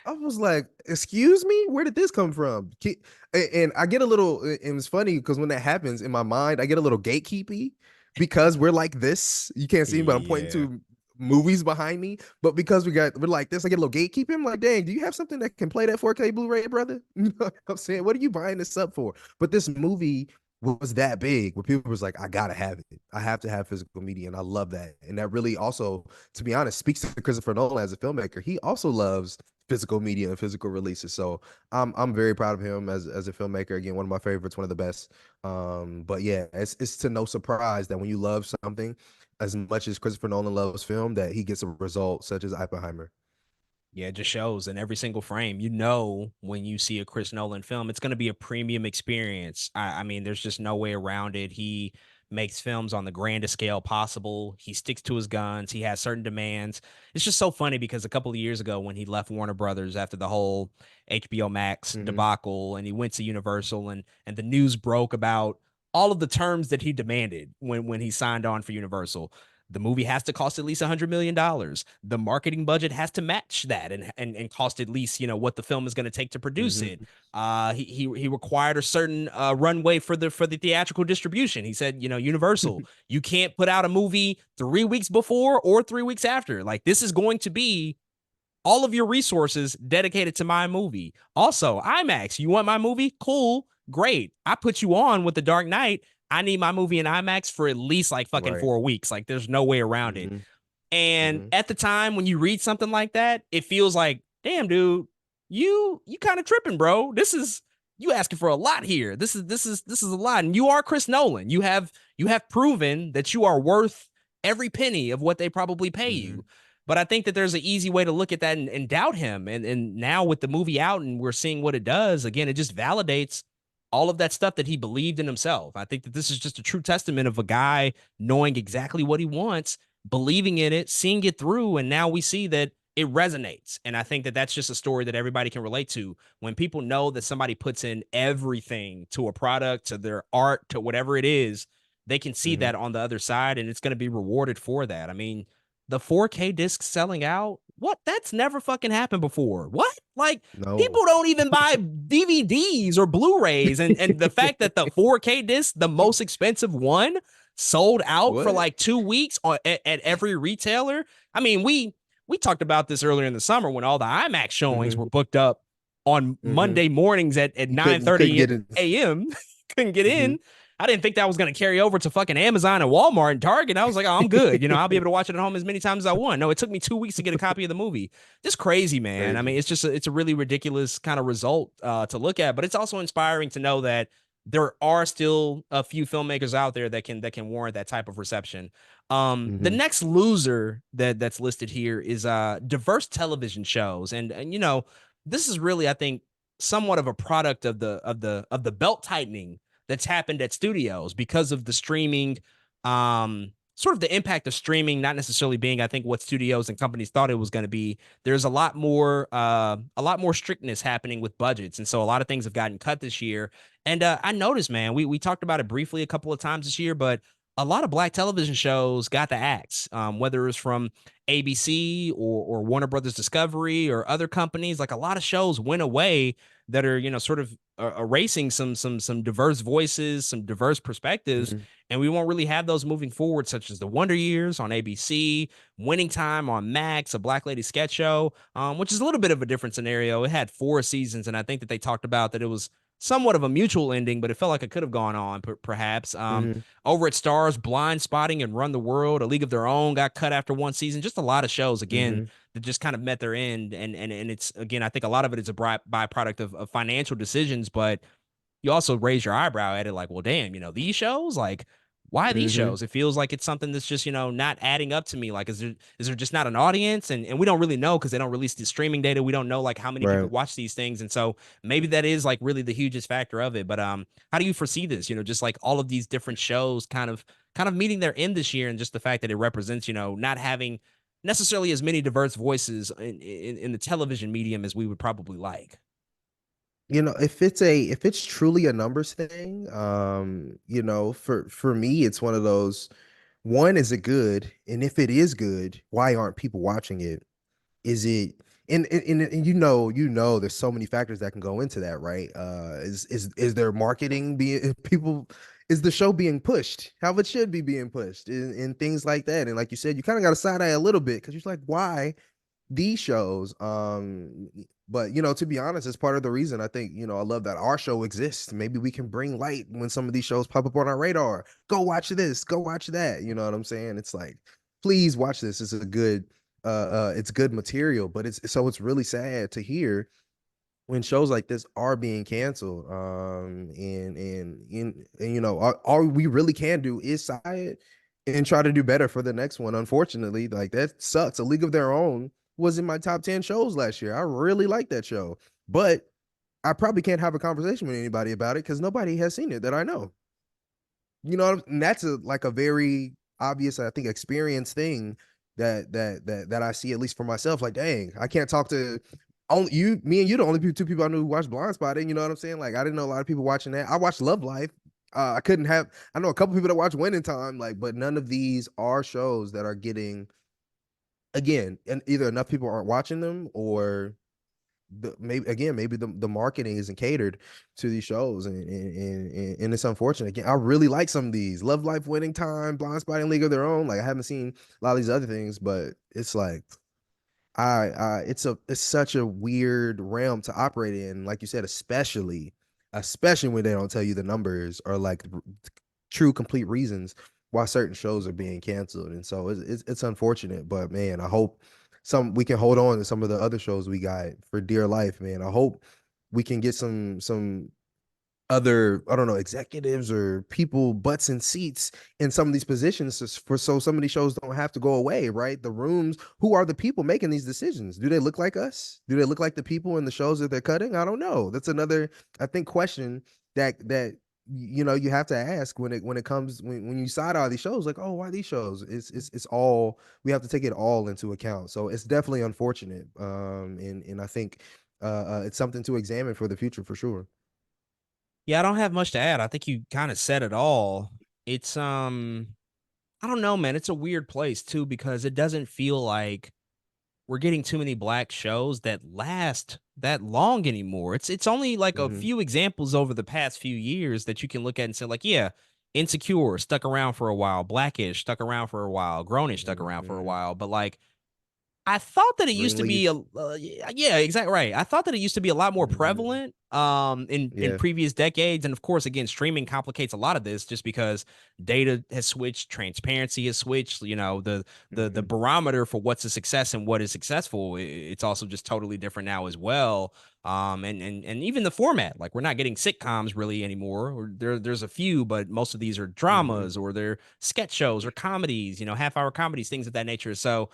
I was like, excuse me, where did this come from? And I get a little, and it's funny because when that happens in my mind, I get a little gatekeepy because we're like this. You can't see me, but I'm pointing Yeah. to movies behind me. But because we're like this, I get a little gatekeeping. I'm like, dang, do you have something that can play that 4K Blu-ray, brother? You know what I'm saying? What are you buying this up for? But this movie was that big where people was like, I gotta have it. I have to have physical media, and I love that. And that really also, to be honest, speaks to Christopher Nolan as a filmmaker. He also loves physical media and physical releases. So I'm very proud of him as a filmmaker. Again, one of my favorites, one of the best. But yeah, it's to no surprise that when you love something as much as Christopher Nolan loves film, that he gets a result such as Oppenheimer. Yeah, it just shows in every single frame. You know, when you see a Chris Nolan film, it's going to be a premium experience. I mean, there's just no way around it. He makes films on the grandest scale possible. He sticks to his guns. He has certain demands. It's just so funny because a couple of years ago, when he left Warner Brothers after the whole HBO Max Hmm. debacle, and he went to Universal, and the news broke about all of the terms that he demanded when he signed on for Universal. The movie has to cost at least $100 million. The marketing budget has to match that, and cost at least what the film is going to take to produce it. Hmm. He required a certain runway for the theatrical distribution. He said, Universal, you can't put out a movie 3 weeks before or 3 weeks after. Like, this is going to be all of your resources dedicated to my movie. Also, IMAX, you want my movie? Cool, great. I put you on with The Dark Knight. I need my movie in IMAX for at least like fucking Right. 4 weeks. Like, there's no way around it. Hmm. And Hmm. at the time when you read something like that, it feels like, damn, dude, you kind of tripping, bro. This is you asking for a lot here. This is a lot. And you are Chris Nolan. You have proven that you are worth every penny of what they probably pay you. Hmm. But I think that there's an easy way to look at that and doubt him. And now with the movie out and we're seeing what it does, again, it just validates all of that stuff that he believed in himself. I think that this is just a true testament of a guy knowing exactly what he wants, believing in it, seeing it through, and now we see that it resonates. And I think that that's just a story that everybody can relate to. When people know that somebody puts in everything to a product, to their art, to whatever it is, they can see Hmm. that on the other side, and it's going to be rewarded for that. I mean, the 4K discs selling out, what? That's never fucking happened before. What? Like, No. people don't even buy DVDs or Blu-rays, and the fact that the 4K disc, the most expensive one, sold out for What? like 2 weeks at every retailer. I mean, we talked about this earlier in the summer when all the IMAX showings were Hmm. booked up on Hmm. Monday mornings at You couldn't 9:30 get it. a.m. Couldn't get Hmm. in. I didn't think that was going to carry over to fucking Amazon and Walmart and Target. I was like, oh, I'm good. I'll be able to watch it at home as many times as I want. No, it took me 2 weeks to get a copy of the movie. Just crazy, man. I mean, Crazy. it's a really ridiculous kind of result to look at, but it's also inspiring to know that there are still a few filmmakers out there that can warrant that type of reception. The Hmm. next loser that's listed here is diverse television shows, and this is really, I think, somewhat of a product of the belt tightening that's happened at studios because of the streaming, sort of the impact of streaming not necessarily being, I think, what studios and companies thought it was going to be. There's a lot more strictness happening with budgets, and so a lot of things have gotten cut this year. And I noticed, man, we talked about it briefly a couple of times this year, but a lot of black television shows got the axe, whether it's from ABC or Warner Brothers Discovery or other companies. Like, a lot of shows went away that are sort of erasing some diverse voices, some diverse perspectives, Hmm. and we won't really have those moving forward, such as The Wonder Years on ABC, Winning Time on Max, a Black Lady sketch show, which is a little bit of a different scenario. It had 4 seasons, and I think that they talked about that it was somewhat of a mutual ending, but it felt like it could have gone on, perhaps. Hmm. Over at Stars, Blind Spotting and Run the World, A League of Their Own got cut after one season. Just a lot of shows, again, Hmm. that just kind of met their end. And it's, again, I think a lot of it is a byproduct of financial decisions, but you also raise your eyebrow at it like, well, damn, these shows, like, why these Hmm. shows? It feels like it's something that's just, not adding up to me. Like, is there just not an audience? And we don't really know because they don't release the streaming data. We don't know like how many people Right. watch these things. And so maybe that is like really the hugest factor of it. But how do you foresee this? Just like all of these different shows kind of meeting their end this year, and just the fact that it represents, not having necessarily as many diverse voices in the television medium as we would probably like. If it's truly a numbers thing, for me, it's one of those. One, is it good? And if it is good, why aren't people watching it? Is it and there's so many factors that can go into that, right? Is there marketing being people is the show being pushed how it should be being pushed and things like that? And like you said, you kind of got to side eye a little bit because you're like, why these shows? But to be honest, it's part of the reason I think, I love that our show exists. Maybe we can bring light when some of these shows pop up on our radar. Go watch this, go watch that. You know what I'm saying? It's like, please watch this. It's a good it's good material, but it's really sad to hear when shows like this are being canceled. And you know, all we really can do is side and try to do better for the next one. Unfortunately, like that sucks. A League of Their Own was in my top 10 shows last year. I really like that show, but I probably can't have a conversation with anybody about it because nobody has seen it that I know. You know, and that's like a very obvious, I think, experience thing that I see, at least for myself. Like, dang, I can't talk to only you, me and you, the only two people I knew who watched Blind Spotting. You know what I'm saying? Like, I didn't know a lot of people watching that. I watched Love Life. I couldn't have. I know a couple people that watch Winning Time, like, but none of these are shows that are getting, again, and either enough people aren't watching them, or maybe the marketing isn't catered to these shows, and it's unfortunate. Again, I really like some of these Love Life, Winning Time, Blind Spotting, League of Their Own. Like, I haven't seen a lot of these other things, but it's like it's such a weird realm to operate in, like you said, especially when they don't tell you the numbers or like true complete reasons why certain shows are being canceled. And so it's unfortunate, but man, I hope some we can hold on to some of the other shows we got for dear life, man. I hope we can get some other, I don't know, executives or people butts in seats in some of these positions, for so some of these shows don't have to go away, right? The rooms, who are the people making these decisions? Do they look like us? Do they look like the people in the shows that they're cutting? I don't know. That's another, I think, question that you know you have to ask when it comes when you side all these shows, like, oh, why these shows? It's all, we have to take it all into account. So it's definitely unfortunate. And I think it's something to examine for the future for sure. Yeah, I don't have much to add. I think you kind of said it all. It's I don't know, man. It's a weird place too because it doesn't feel like we're getting too many black shows that last that long anymore. It's only like a Hmm. few examples over the past few years that you can look at and say like, yeah, Insecure stuck around for a while, Blackish stuck around for a while, Grownish stuck around for a Hmm. while, but like I thought that it used to be a Greenleaf. yeah, exactly right. I thought that it used to be a lot more Mhm. prevalent in Yeah. previous decades, and of course again streaming complicates a lot of this just because data has switched, transparency has switched, you know, the Mhm. barometer for what's a success and what is successful, it's also just totally different now as well. And even the format, like we're not getting sitcoms really anymore. Or there's a few, but most of these are Mhm. dramas or they're sketch shows or comedies, you know, half hour comedies, things of that nature. So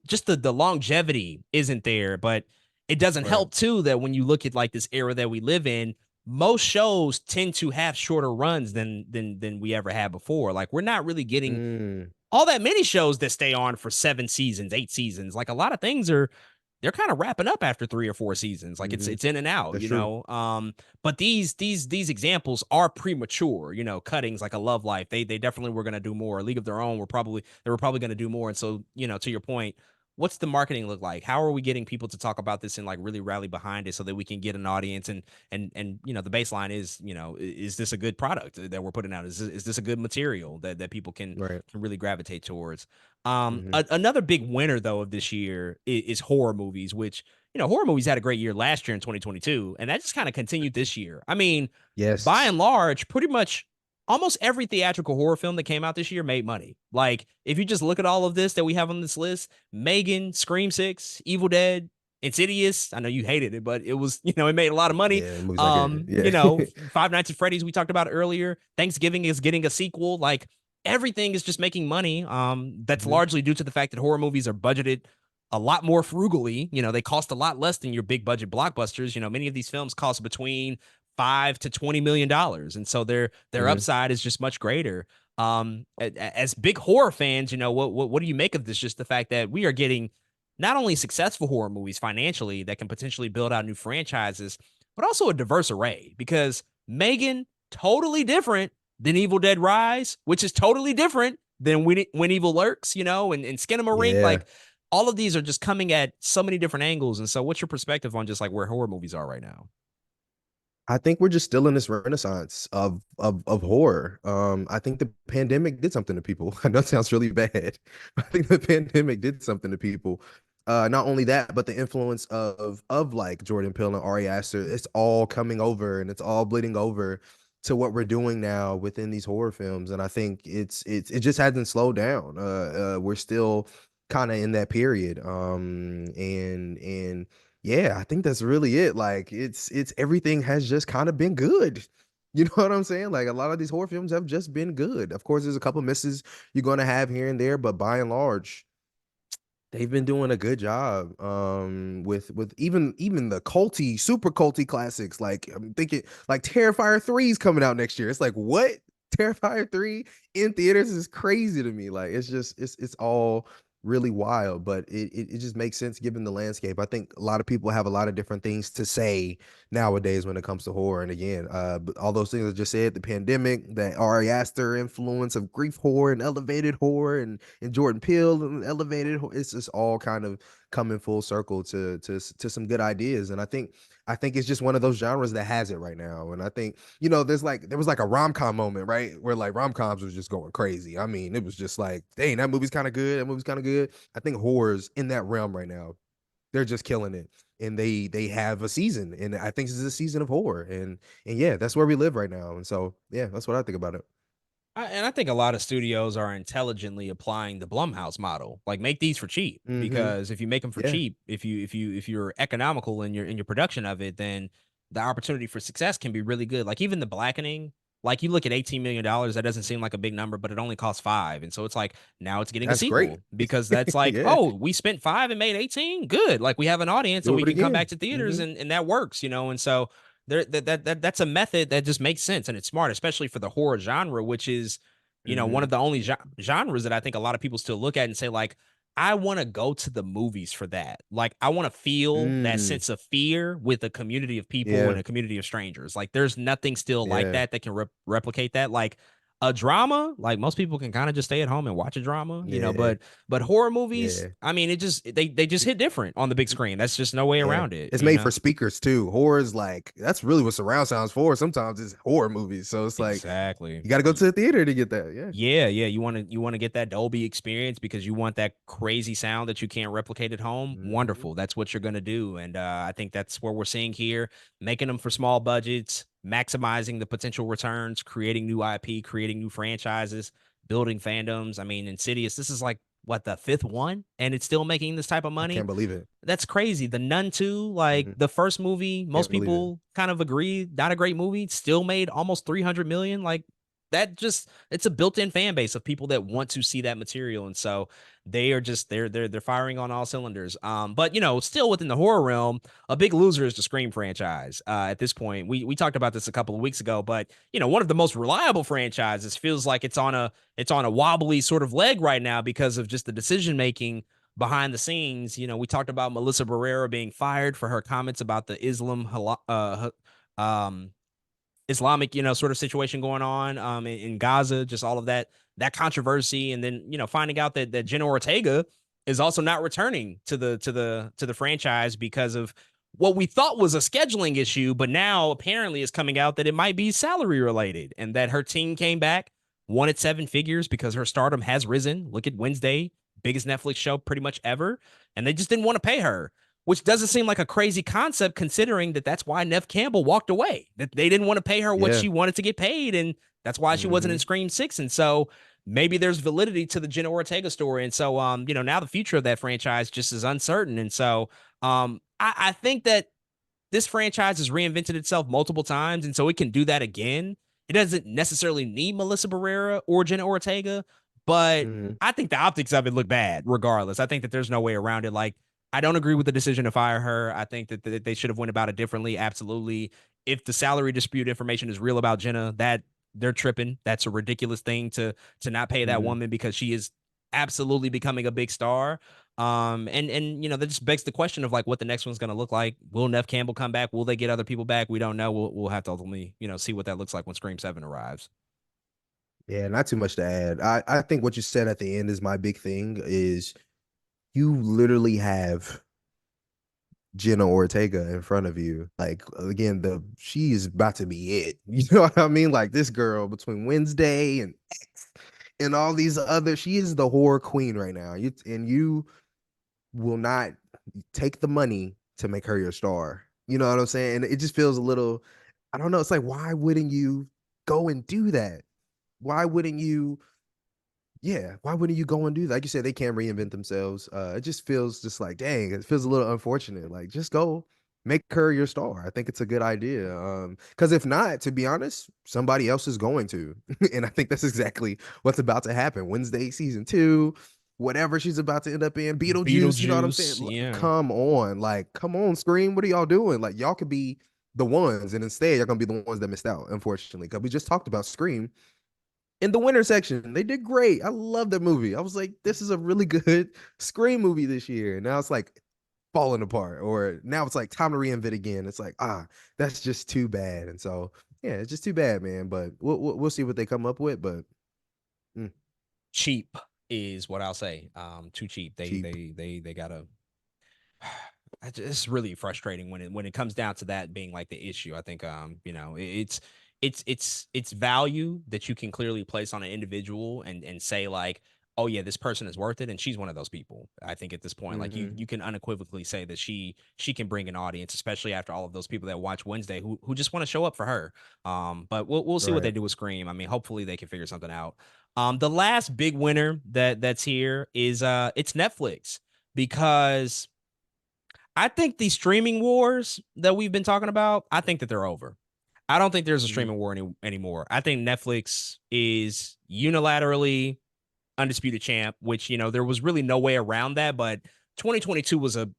just the longevity isn't there, but it doesn't Right. help too that when you look at like this era that we live in, most shows tend to have shorter runs than we ever had before. Like we're not really getting Mm. all that many shows that stay on for 7 seasons, 8 seasons. Like a lot of things are they're kind of wrapping up after 3 or 4 seasons. Like Mhm. it's in and out, That's you true. know. But these examples are premature, you know, cuttings like a Love Life. They definitely were going to do more. A League of Their Own they were probably going to do more. And so, you know, to your point, what's the marketing look like? How are we getting people to talk about this and like really rally behind it so that we can get an audience and you know the baseline is, you know, is this a good product that we're putting out? Is this a good material that people Right. can really gravitate towards? Mhm. Another big winner though of this year is horror movies, which, you know, horror movies had a great year last year in 2022, and that just kind of continued this year. I mean, by Yes. and large, pretty much almost every theatrical horror film that came out this year made money. Like, if you just look at all of this that we have on this list, Megan, Scream 6, Evil Dead, Insidious, I know you hated it, but it was, you know, it made a lot of money. Yeah, movies like it. You Yeah. know, Five Nights at Freddy's we talked about earlier. Thanksgiving is getting a sequel. Like everything is just making money. That's Mhm. largely due to the fact that horror movies are budgeted a lot more frugally. You know, they cost a lot less than your big budget blockbusters. You know, many of these films cost between $5 to $20 million, and so their Mhm. upside is just much greater. As big horror fans, you know, what do you make of this? Just the fact that we are getting not only successful horror movies financially that can potentially build out new franchises, but also a diverse array. Because Megan, totally different than Evil Dead Rise, which is totally different than When Evil Lurks, you know, and Skinamarink. Yeah. Like all of these are just coming at so many different angles. And so, what's your perspective on just like where horror movies are right now? I think we're just still in this renaissance of horror. I think the pandemic did something to people. I know it sounds really bad. I think the pandemic did something to people. Not only that, but the influence of like Jordan Peele and Ari Aster, it's all coming over and it's all bleeding over to what we're doing now within these horror films. And I think it just hasn't slowed down. We're still kind of in that period. And yeah, I think that's really it. Like it's everything has just kind of been good. You know what I'm saying? Like a lot of these horror films have just been good. Of course, there's a couple misses you're gonna have here and there, but by and large, they've been doing a good job with even the culty, super culty classics. Like I'm thinking like Terrifier 3 is coming out next year. It's like what? Terrifier 3 in theaters is crazy to me. Like it's just it's all really wild, but it just makes sense given the landscape. I think a lot of people have a lot of different things to say nowadays when it comes to horror. And again, but all those things I just said, the pandemic, that Ari Aster influence of grief horror and elevated horror, and Jordan Peele and elevated, it's just all kind of coming full circle to some good ideas. And I think it's just one of those genres that has it right now. And I think, there was like a rom-com moment, right? Where like rom-coms was just going crazy. I mean, it was just like, dang, that movie's kind of good. That movie's kind of good. I think horrors in that realm right now, they're just killing it. And they have a season. And I think this is a season of horror. And yeah, that's where we live right now. And so yeah, that's what I think about it. And I think a lot of studios are intelligently applying the Blumhouse model. Like make these for cheap Mm-hmm. because if you make them for Yeah, cheap, if you're economical in your production of it, then the opportunity for success can be really good. Like even The Blackening, like you look at $18 million, that doesn't seem like a big number, but it only costs five, and so it's like now it's getting a that's great. sequel because that's like, Yeah. oh, we spent five and made 18, good. Like we have an audience and Do we it can come back again. to theaters, Mm-hmm. and that works, and so that's a method that just makes sense and it's smart, especially for the horror genre, which is one Mm-hmm. of the only genres that I think a lot of people still look at and say, like, I want to go to the movies for that. Like, I want to feel that Mm. sense of fear with a community of people and Yeah. a community of strangers. Like, there's nothing still like Yeah. that can replicate that. Like, a drama, like most people can kind of just stay at home and watch a drama, Yeah. but horror movies, Yeah. I mean, they just hit different on the big screen. That's just no way Yeah. around it, It's made for speakers too. Horror is like that's really what surround sound's for. Sometimes it's horror movies. So it's like Exactly. you gotta go to the theater to get that. Yeah. Yeah, yeah, you wanna get that Dolby experience because you want that crazy sound that you can't replicate at home. Mhm. Wonderful. That's what you're gonna do, and, I think that's what we're seeing here, making them for small budgets, maximizing the potential returns, creating new IP, creating new franchises, building fandoms. I mean, Insidious, this is like, what, the 5th one, and it's still making this type of I money? can't believe it. That's crazy. The Nun 2, like, Mhm. the first movie, Can't most believe it. people kind of agree, not a great movie, still made almost 300 million. Like, that just it's a built-in fan base of people that want to see that material, and so they are just they're firing on all cylinders. But, still within the horror realm, a big loser is the Scream franchise, at this point. We talked about this a couple of weeks ago, but, one of the most reliable franchises feels like it's on a wobbly sort of leg right now because of just the decision making behind the scenes. We talked about Melissa Barrera being fired for her comments about the Islamic, sort of situation going on in Gaza, just all of that controversy, and then finding out that Jenna Ortega is also not returning to the franchise because of what we thought was a scheduling issue, but now apparently is coming out that it might be salary related, and that her team came back, wanted seven figures because her stardom has risen. Look at Wednesday, biggest Netflix show pretty much ever, and they just didn't want to pay her, which doesn't seem like a crazy concept considering that that's why Nev Campbell walked away. That they didn't want to pay her what Yeah. she wanted to get paid, and that's why she wasn't in Mhm. Scream 6. And so maybe there's validity to the Jenna Ortega story. And so now the future of that franchise just is uncertain. And so I think that this franchise has reinvented itself multiple times, and so it can do that again. It doesn't necessarily need Melissa Barrera or Jenna Ortega, but Mhm. I think the optics of it look bad regardless. I think that there's no way around it. Like, I don't agree with the decision to fire her. I think that they should have went about it differently. Absolutely. If the salary dispute information is real about Jenna, that they're tripping. That's a ridiculous thing to not pay that Mhm. woman because she is absolutely becoming a big star. And that just begs the question of like what the next one's going to look like. Will Nev Campbell come back? Will they get other people back? We don't know. We'll have to ultimately see what that looks like when Scream 7 arrives. Yeah, not too much to add. I think what you said at the end is my big thing is you literally have Jenna Ortega in front of you. Like again, she is about to be it. You know what I mean? Like this girl between Wednesday and X and all these other, she is the horror queen right now. You will not take the money to make her your star. You know what I'm saying? And it just feels a little, I don't know. It's like, why wouldn't you go and do that? Why wouldn't you Yeah, why wouldn't you go and do that? Like you said, they can't reinvent themselves. It just feels just like, dang, it feels a little unfortunate. Like, just go make her your star. I think it's a good idea. Because if not, to be honest, somebody else is going to. And I think that's exactly what's about to happen. Wednesday season 2, whatever she's about to end up in, Beetlejuice, you know what I'm saying? Beetlejuice, yeah. Come on. Like, come on, Scream. What are y'all doing? Like, y'all could be the ones, and instead you're gonna be the ones that missed out, unfortunately. Because we just talked about Scream in the winter section. They did great. I love that movie. I was like, this is a really good Scream movie this year. And now it's like falling apart, or now it's like time to reinvent again. It's like, that's just too bad. And so, yeah, it's just too bad, man. But we'll see what they come up with. But mm, Cheap is what I'll say. Too cheap. cheap. They gotta. It's really frustrating when it comes down to that being like the issue. I think it's value that you can clearly place on an individual and say like, oh yeah, this person is worth it, and she's one of those people. I think at this point, like you Hmm. you can unequivocally say that she can bring an audience, especially after all of those people that watch Wednesday who just want to show up for her. But we'll see what they Right. do with Scream. I mean, hopefully they can figure something out. The last big winner that's here is it's Netflix, because I think the streaming wars that we've been talking about, I think that they're over. I don't think there's a Hmm. streaming war anymore. I think Netflix is unilaterally undisputed champ, which there was really no way around that. But 2022 was a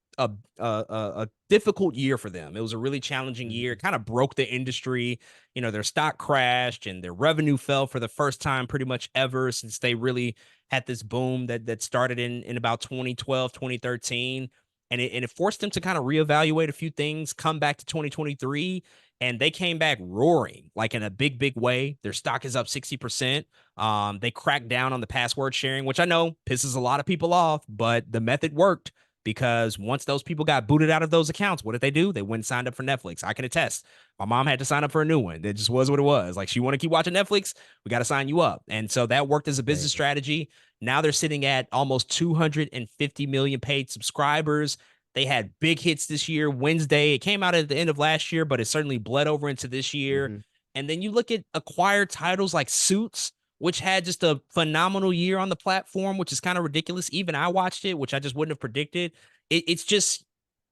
difficult year for them. It was a really challenging year. It Hmm. kind of broke the industry. Their stock crashed and their revenue fell for the first time pretty much ever since they really had this boom that started in about 2012, 2013. And it forced them to kind of reevaluate a few things, come back to 2023, and they came back roaring, like in a big way. Their stock is up 60%. They cracked down on the password sharing, which I know pisses a lot of people off, but the method worked, because once those people got booted out of those accounts, what did they do? They went and signed up for Netflix. I can attest. My mom had to sign up for a new one. It just was what it was. Like, she want to keep watching Netflix, we got to sign you up. And so that worked as a business Dang. strategy. Now they're sitting at almost 250 million paid subscribers. They had big hits this year. Wednesday, it came out at the end of last year, but it certainly bled over into this year. Hmm. And then you look at acquired titles like Suits, which had just a phenomenal year on the platform, which is kind of ridiculous. Even I watched it, which I just wouldn't have predicted. It's just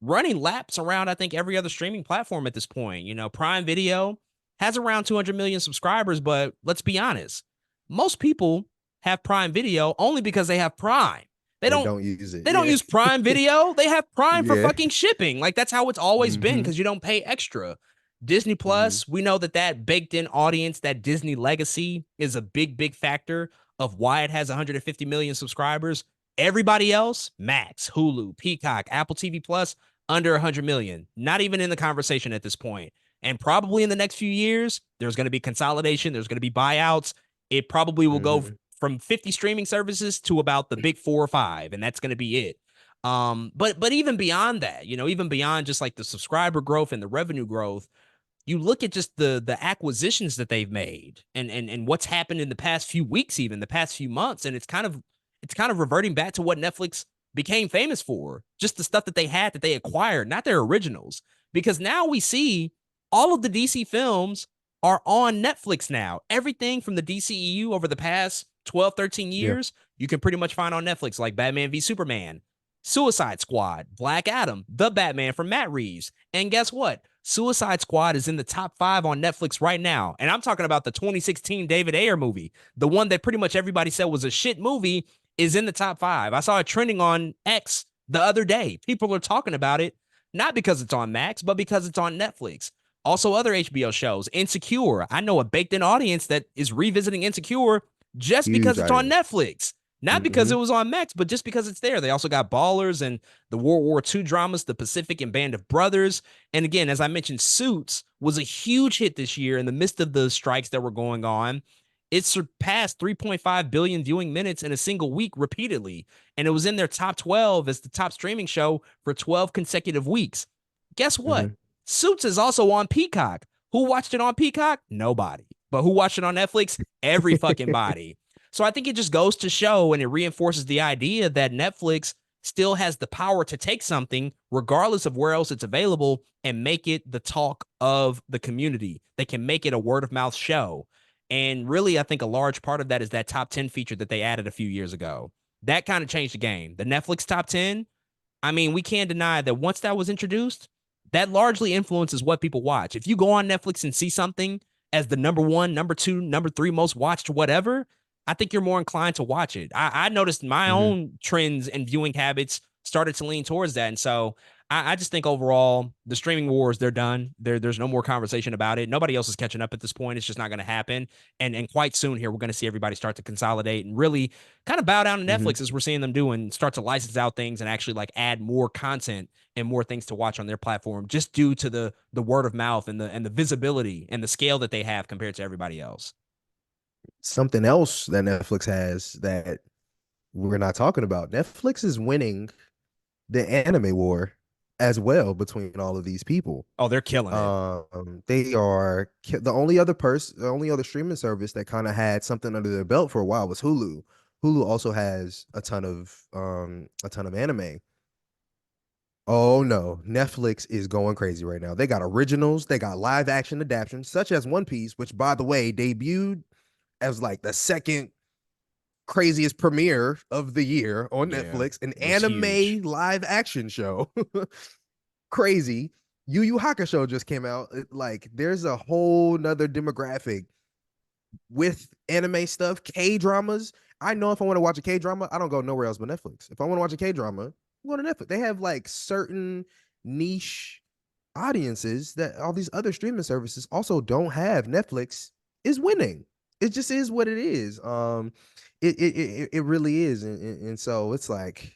running laps around, I think, every other streaming platform at this point. Prime Video has around 200 million subscribers, but let's be honest, most people have Prime Video only because they have Prime. They They don't don't use it. they don't Yeah. use Prime Video. They have Prime for Yeah. fucking shipping. Like, that's how it's always been, Hmm. because you don't pay extra. Disney Hmm. Plus, we know that baked in audience, that Disney legacy is a big factor of why it has 150 million subscribers. Everybody else, Max, Hulu, Peacock, Apple TV Plus, under 100 million. Not even in the conversation at this point. And probably in the next few years, there's going to be consolidation, there's going to be buyouts. It probably will go Hmm. from 50 streaming services to about the big 4 or 5, and that's going to be it. But even beyond that, even beyond just like the subscriber growth and the revenue growth, you look at just the acquisitions that they've made and what's happened in the past few weeks, even the past few months, and it's kind of reverting back to what Netflix became famous for, just the stuff that they had that they acquired, not their originals. Because now we see all of the DC films are on Netflix now. Everything from the DCEU over the past 12, 13 Yeah. years, you can pretty much find on Netflix, like Batman v Superman, Suicide Squad, Black Adam, The Batman from Matt Reeves. And guess what? Suicide Squad is in the top 5 on Netflix right now. And I'm talking about the 2016 David Ayer movie. The one that pretty much everybody said was a shit movie is in the top 5. I saw it trending on X the other day. People are talking about it, not because it's on Max, but because it's on Netflix. Also, other HBO shows, Insecure. I know a baked in audience that is revisiting Insecure just because Huge it's on audience. Netflix. Not because Hmm. it was on Max, but just because it's there. They also got Ballers and the World War II dramas, The Pacific and Band of Brothers. And again, as I mentioned, Suits was a huge hit this year in the midst of the strikes that were going on. It surpassed 3.5 billion viewing minutes in a single week repeatedly. And it was in their top 12 as the top streaming show for 12 consecutive weeks. Guess what? Hmm. Suits is also on Peacock. Who watched it on Peacock? Nobody. But who watched it on Netflix? Every fucking body. So I think it just goes to show, and it reinforces the idea that Netflix still has the power to take something, regardless of where else it's available, and make it the talk of the community. They can make it a word of mouth show. And really, I think a large part of that is that top 10 feature that they added a few years ago. That kind of changed the game. The Netflix top 10, I mean, we can't deny that once that was introduced, that largely influences what people watch. If you go on Netflix and see something as the number one, number two, number three most watched, whatever, I think you're more inclined to watch it. I noticed my Mhm. own trends and viewing habits started to lean towards that. And so I just think overall, the streaming wars, they're done. There's no more conversation about it. Nobody else is catching up at this point. It's just not going to happen. And quite soon here, we're going to see everybody start to consolidate and really kind of bow down to Mhm. Netflix as we're seeing them do and start to license out things and actually like add more content and more things to watch on their platform just due to the word of mouth and the visibility and the scale that they have compared to everybody else. Something else that Netflix has that we're not talking about. Netflix is winning the anime war as well between all of these people. Oh, they're killing it. They are the only other streaming service that kind of had something under their belt for a while was Hulu. Hulu also has a ton of anime. Oh no, Netflix is going crazy right now. They got originals, they got live action adaptations, such as One Piece, which by the way debuted as like the second craziest premiere of the year on Yeah, Netflix, an it was huge. anime live action show. Crazy. Yu Yu Hakusho just came out. Like, there's a whole nother demographic with anime stuff, K dramas. I know if I want to watch a K drama, I don't go nowhere else but Netflix. If I want to watch a K drama, I'm going to Netflix. They have like certain niche audiences that all these other streaming services also don't have. Netflix is winning. It just is what it is. It really is, and so it's like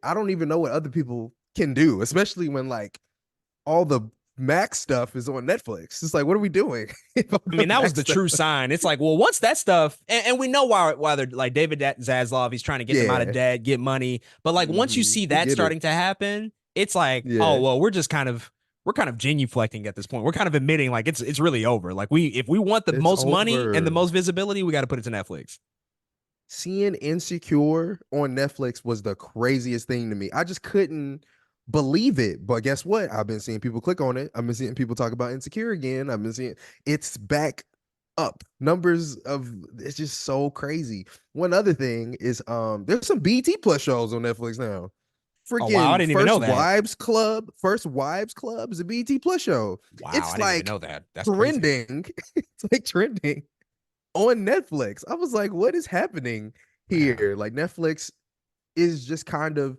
I don't even know what other people can do, especially when like all the Max stuff is on Netflix. It's like, what are we doing? If all I the mean, that was Max the stuff, true sign. It's like, well, once that stuff, and we know why they're like David Zaslav, he's trying to get them out of yeah, debt, get money. But like once you see we that get it. starting to happen, it's like, oh Yeah, well, we're kind of genuflecting at this point. We're kind of admitting like it's really over. Like if we want the it's most money and the over. most visibility, we got to put it to Netflix. Seeing Insecure on Netflix was the craziest thing to me. I just couldn't believe it. But guess what? I've been seeing people click on it. I've been seeing people talk about Insecure again. I've been seeing it's back up. Numbers of it's just so crazy. One other thing is there's some BT Plus shows on Netflix now. Oh wow, I Freaking didn't even know that. First Wives Club is a BT Plus show. Wow, I It's didn't even like know that. That's crazy. trending. It's like trending on Netflix. I was like, what is happening Man, here? Like Netflix is just kind of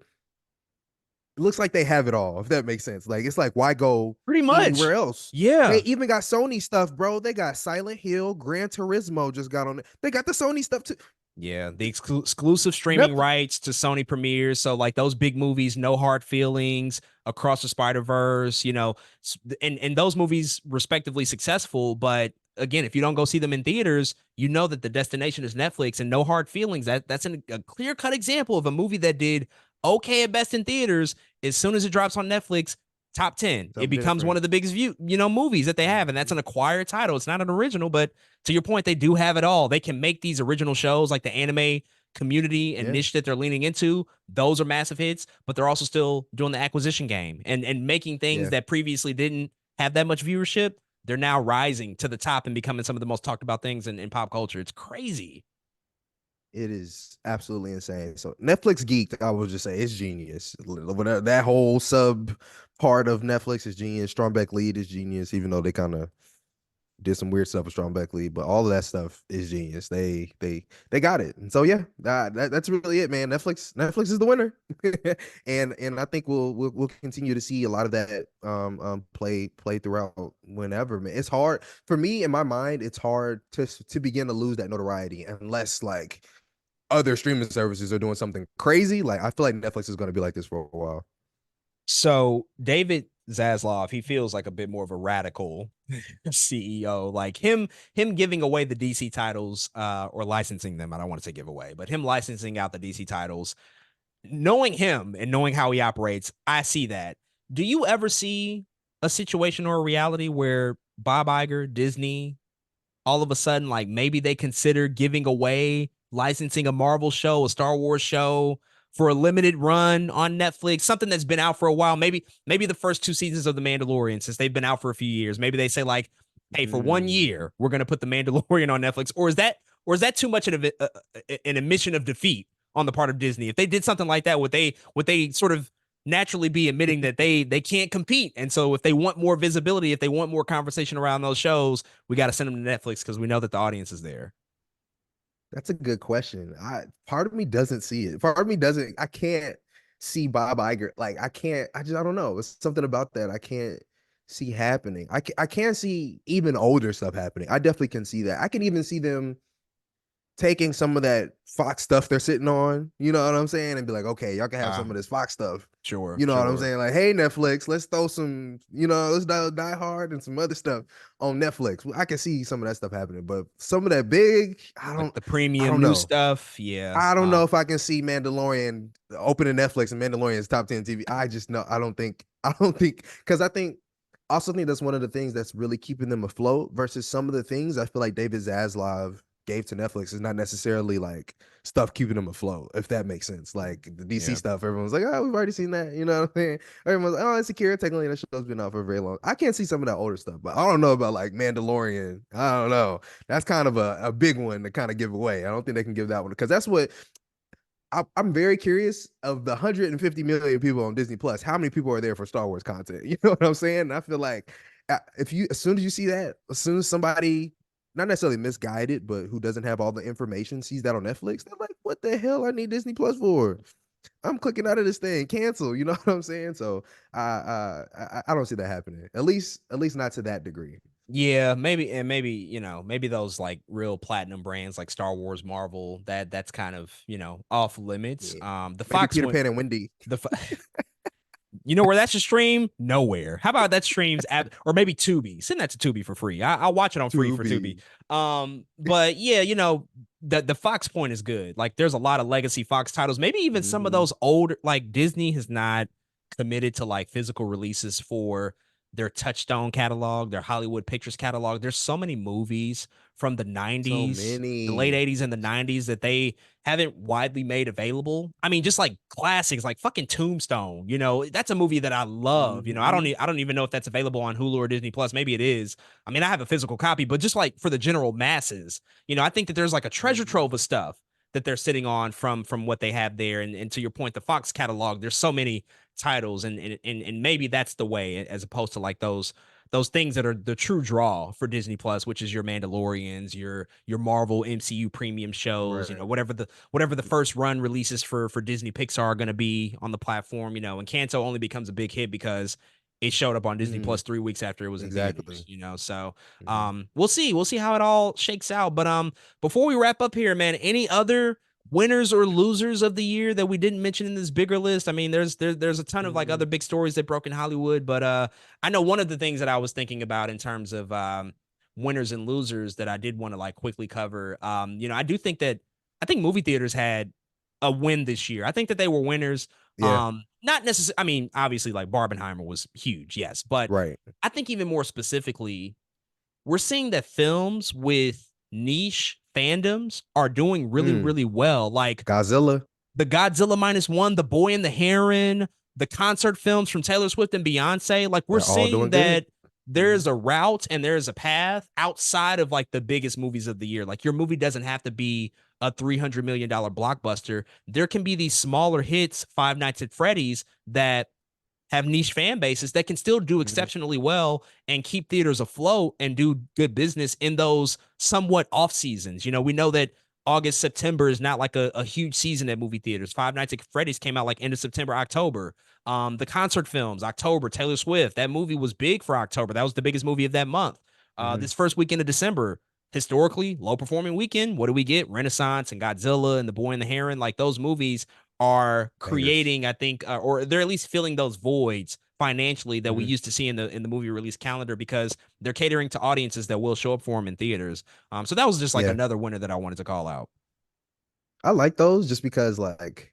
it looks like they have it all, if that makes sense. Like it's like why go pretty anywhere much. else? They Yeah. even got Sony stuff, bro. They got Silent Hill, Gran Turismo just got on it. They got the Sony stuff too. Yeah, the exclusive streaming Netflix, rights to Sony premieres. So like those big movies, No Hard Feelings, Across the Spider Verse, and those movies respectively successful. But again, if you don't go see them in theaters, you know that the destination is Netflix and No Hard Feelings. That's a clear cut example of a movie that did okay at best in theaters. As soon as it drops on Netflix, top 10. It something becomes one different. of the biggest movies that they have, and that's an acquired title. It's not an original, but to your point, they do have it all. They can make these original shows like the anime community and Yeah, niche that they're leaning into. Those are massive hits, but they're also still doing the acquisition game and making things yeah. that previously didn't have that much viewership. They're now rising to the top and becoming some of the most talked about things in pop culture. It's crazy. It is absolutely insane. So Netflix geek, I would just say it's genius. Whatever that whole sub part of Netflix is genius. Strombeck lead is genius, even though they kind of did some weird stuff with Strombeck lead, but all of that stuff is genius. They got it. And so yeah, that's really it, man. Netflix is the winner. And I think we'll continue to see a lot of that play throughout whenever, man. It's hard for me in my mind, it's hard to begin to lose that notoriety unless like other streaming services are doing something crazy. Like I feel like Netflix is going to be like this for a while. So David Zaslav, he feels like a bit more of a radical CEO. Like him giving away the DC titles, or licensing them. I don't want to say give away, but him licensing out the DC titles. Knowing him and knowing how he operates, I see that. Do you ever see a situation or a reality where Bob Iger, Disney, all of a sudden, like maybe they consider giving away licensing a Marvel show, a Star Wars show for a limited run on Netflix, something that's been out for a while. Maybe the first two seasons of The Mandalorian, since they've been out for a few years. Maybe they say like, hey, for one Mm. year, we're going to put the Mandalorian on Netflix, or is that too much of an admission of defeat on the part of Disney? If they did something like that, would they sort of naturally be admitting that they can't compete? And so, if they want more visibility, if they want more conversation around those shows, we got to send them to Netflix because we know that the audience is there. That's a good question. I part of me doesn't see it. Part of me doesn't. I can't see Bob Iger. Like I can't. I don't know. It's something about that I can't see happening. I can't see even older stuff happening. I definitely can see that. I can even see them taking some of that Fox stuff they're sitting on, you know what I'm saying, and be like, okay, y'all can have Uh, some of this Fox stuff. sure, You know what I'm sure. saying? Like, hey, Netflix, let's throw some, let's die Hard and some other stuff on Netflix. I can see some of that stuff happening, but some of that big, Like the I premium don't new know. stuff. Yeah. I don't know if I can see Mandalorian opening Netflix and Mandalorian's top 10 TV. I just know I don't think because I also think that's one of the things that's really keeping them afloat versus some of the things I feel like David Zaslav gave to Netflix is not necessarily like stuff keeping them afloat, if that makes sense. Like the DC Yeah. stuff, everyone's like, oh, we've already seen that. You know what I'm saying? Everyone's like, oh, Insecure, technically that show's been out for very long. I can't see some of that older stuff, but I don't know about like Mandalorian. I don't know. That's kind of a big one to kind of give away. I don't think they can give that one because that's what I'm very curious of the 150 million people on Disney Plus. How many people are there for Star Wars content? You know what I'm saying? And I feel like if you, as soon as you see that, as soon as somebody, not necessarily misguided, but who doesn't have all the information, sees that on Netflix, they're like, "What the hell? I need Disney Plus for? I'm clicking out of this thing. Cancel." You know what I'm saying? So I don't see that happening. At least not to that degree. Yeah, maybe, and maybe, maybe those like real platinum brands like Star Wars, Marvel, that's kind of, off limits. Yeah, The maybe Fox Peter one, Pan and Wendy. the you know where that should stream? Nowhere. How about that streams or maybe Tubi? Send that to Tubi for free. I'll watch it on free To for Tubi. be. But yeah, the Fox point is good. Like there's a lot of legacy Fox titles. Maybe even some of Mm-hmm. those old like Disney has not committed to like physical releases for their Touchstone catalog, their Hollywood Pictures catalog. There's so many movies from the So 90s, the late many. 80s and the 90s that they haven't widely made available. I mean, just like classics like fucking Tombstone, that's a movie that I love. Mm-hmm. I don't even know if that's available on Hulu or Disney Plus. Maybe it is. I mean, I have a physical copy, but just like for the general masses, I think that there's like a treasure Mm-hmm. trove of stuff that they're sitting on from what they have there. And to your point, the Fox catalog, there's so many titles, and maybe that's the way, as opposed to like those things that are the true draw for Disney Plus, which is your Mandalorians, your Marvel MCU premium shows, Right. whatever the first run releases for Disney Pixar are going to be on the platform, and Kanto only becomes a big hit because it showed up on Disney Mm, Plus 3 weeks after it was in theaters, exactly. so Mhm. we'll see how it all shakes out. But before we wrap up here, man, any other winners or losers of the year that we didn't mention in this bigger list? I mean, there's a ton of like other Mm, big stories that broke in Hollywood, but I know one of the things that I was thinking about in terms of winners and losers that I did want to like quickly cover. I think movie theaters had a win this year. I think that they were winners. yeah, Not necessarily. I mean, obviously, like Barbenheimer was huge, yes, but right. I think even more specifically, we're seeing that films with niche fandoms are doing really, Mm, really well. Like Godzilla, the Godzilla -1, The Boy and the Heron, the concert films from Taylor Swift and Beyonce. Like we're they're all seeing doing good. that there's Mhm, a route and there's a path outside of like the biggest movies of the year. Like your movie doesn't have to be a $300 million blockbuster. There can be these smaller hits, Five Nights at Freddy's, that have niche fan bases that can still do mhm, exceptionally well and keep theaters afloat and do good business in those somewhat off seasons. We know that August, September is not like a huge season at movie theaters. Five Nights at Freddy's came out like end of September, October. The concert films, October, Taylor Swift, that movie was big for October. That was the biggest movie of that month. mhm. This first weekend of December, historically low performing weekend. What do we get? Renaissance and Godzilla and The Boy and the Heron. Like those movies are Bangers. creating, I think, or they're at least filling those voids financially that we Mhm. used to see in the movie release calendar because they're catering to audiences that will show up for them in theaters. So that was just like Yeah, another winner that I wanted to call out. I like those just because like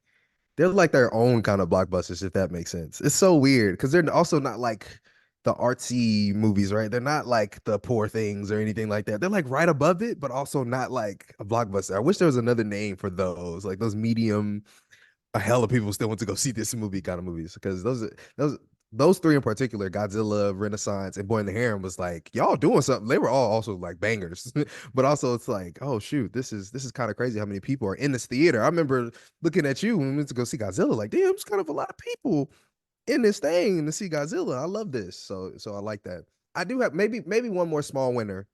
they're like their own kind of blockbusters, if that makes sense. It's so weird because they're also not like the artsy movies, right? They're not like the Poor Things or anything like that. They're like right above it, but also not like a blockbuster. I wish there was another name for those, like those medium a hell of people still want to go see this movie kind of movies because those those three in particular, Godzilla, Renaissance, and Boy in the Heron was like, y'all doing something. They were all also like bangers. But also it's like, oh shoot, this is kind of crazy how many people are in this theater. I remember looking at you when we went to go see Godzilla, like, damn, it's kind of a lot of people in this thing to see Godzilla. I love this. So I like that. I do have maybe one more small winner,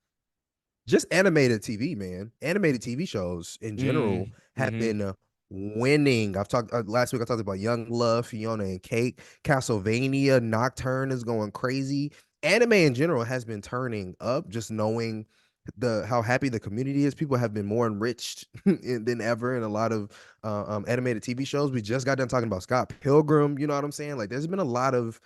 just animated TV, man. Animated TV shows in general Mm, have hmm. been winning. I've talked last week. I talked about Young Love, Fiona and Cake, Castlevania, Nocturne is going crazy. Anime in general has been turning up. Just knowing the how happy the community is. People have been more enriched than ever in a lot of animated TV shows. We just got done talking about Scott Pilgrim. You know what I'm saying? Like, there's been a lot of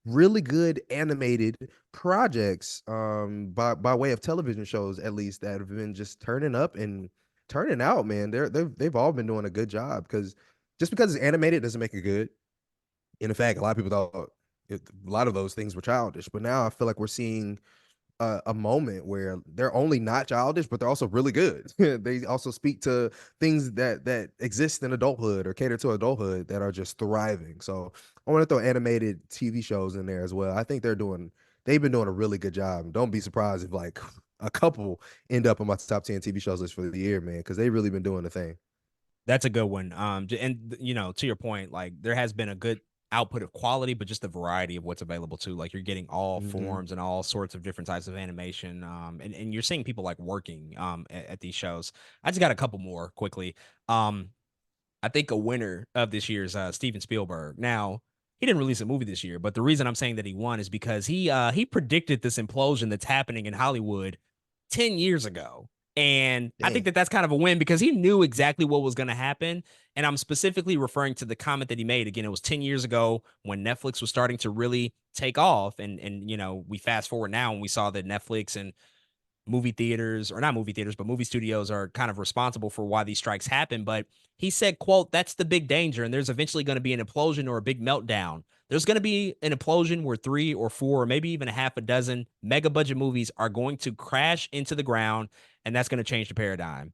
really good animated projects by way of television shows, at least, that have been just turning up and turning out, man. They've all been doing a good job, because just because it's animated doesn't make it good. And in fact, a lot of people thought a lot of those things were childish, but now I feel like we're seeing a moment where they're only not childish, but they're also really good. They also speak to things that exist in adulthood or cater to adulthood that are just thriving. So I want to throw animated TV shows in there as well. I think they've been doing a really good job. Don't be surprised if like a couple end up on my top 10 TV shows list for the year, man, because they've really been doing the thing. That's a good one. And you know, to your point, like there has been a good output of quality, but just the variety of what's available too. Like you're getting all Hmm. forms and all sorts of different types of animation. And you're seeing people like working at these shows. I just got a couple more quickly. Um, I think a winner of this year is Steven Spielberg. Now, he didn't release a movie this year, but the reason I'm saying that he won is because he predicted this implosion that's happening in Hollywood 10 years ago. And I think Dang. that that's kind of a win because he knew exactly what was going to happen. And I'm specifically referring to the comment that he made. Again, it was 10 years ago when Netflix was starting to really take off. And you know, we fast forward now and we saw that Netflix and movie theaters, or not movie theaters, but movie studios are kind of responsible for why these strikes happen. But he said, quote, that's the big danger. And there's eventually going to be an implosion or a big meltdown. There's going to be an implosion where three or four, or maybe even a half a dozen mega budget movies are going to crash into the ground. And that's going to change the paradigm.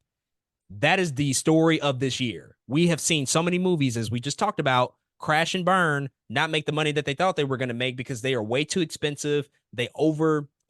That is the story of this year. We have seen so many movies, as we just talked about, crash and burn, not make the money that they thought they were going to make because they are way too expensive. They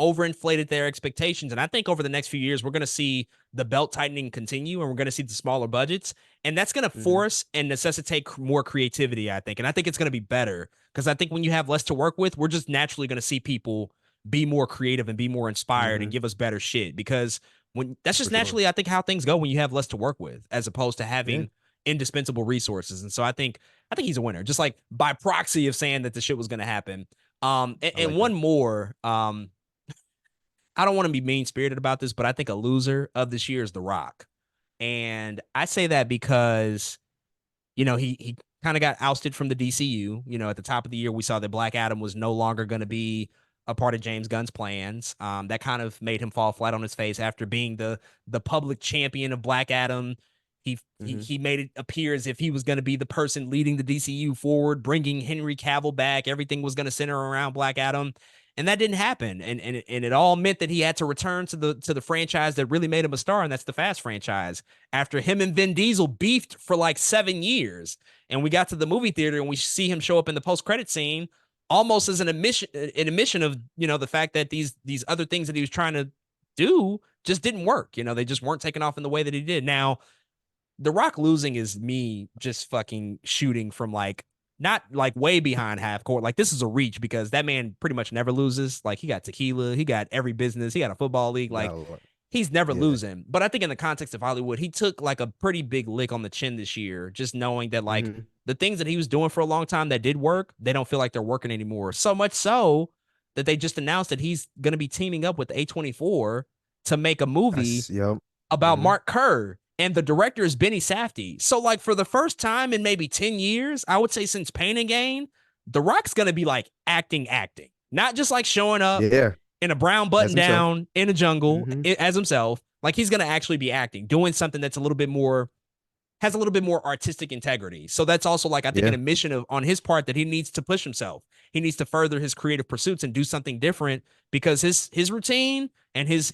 overinflated their expectations. And I think over the next few years, we're going to see the belt tightening continue and we're going to see the smaller budgets. And that's going to Hmm. force and necessitate more creativity, I think. And I think it's going to be better because I think when you have less to work with, we're just naturally going to see people be more creative and be more inspired and Hmm. give us better shit because when that's For just sure. naturally I think how things go when you have less to work with as opposed to Yeah, having indispensable resources. And so I think he's a winner, just like by proxy of saying that the shit was going to happen. And, I and like one that. more, I don't want to be mean spirited about this, but I think a loser of this year is The Rock. And I say that because you know, he kind of got ousted from the DCU. You know, at the top of the year, we saw that Black Adam was no longer going to be a part of James Gunn's plans. That kind of made him fall flat on his face after being the public champion of Black Adam. He he Hmm. he made it appear as if he was going to be the person leading the DCU forward, bringing Henry Cavill back. Everything was going to center around Black Adam, and that didn't happen. And it all meant that he had to return to the franchise that really made him a star, and that's the Fast franchise after him and Vin Diesel beefed for like 7 years. And we got to the movie theater and we see him show up in the post-credit scene almost as an admission of, you know, the fact that these other things that he was trying to do just didn't work. You know, they just weren't taking off in the way that he did. Now, The Rock losing is me just fucking shooting from like not like way behind half court. Like this is a reach because that man pretty much never loses. Like he got tequila, he got every business, he got a football league. Got Like a lot. he's never Yeah. losing. But I think in the context of Hollywood, he took like a pretty big lick on the chin this year, just knowing that like Hmm. the things that he was doing for a long time that did work, they don't feel like they're working anymore. So much so that they just announced that he's going to be teaming up with A24 to make a movie That's yep. about Hmm. Mark Kerr. And the director is Benny Safdie. So, like, for the first time in maybe 10 years, I would say since Pain and Gain, The Rock's going to be like acting, not just like showing up Yeah, in a brown as button himself. down in a jungle Hmm. as himself. Like, he's going to actually be acting, doing something that's a little bit more has a little bit more artistic integrity. So that's also like I think an Yeah. admission of on his part that he needs to push himself. He needs to further his creative pursuits and do something different because his routine and his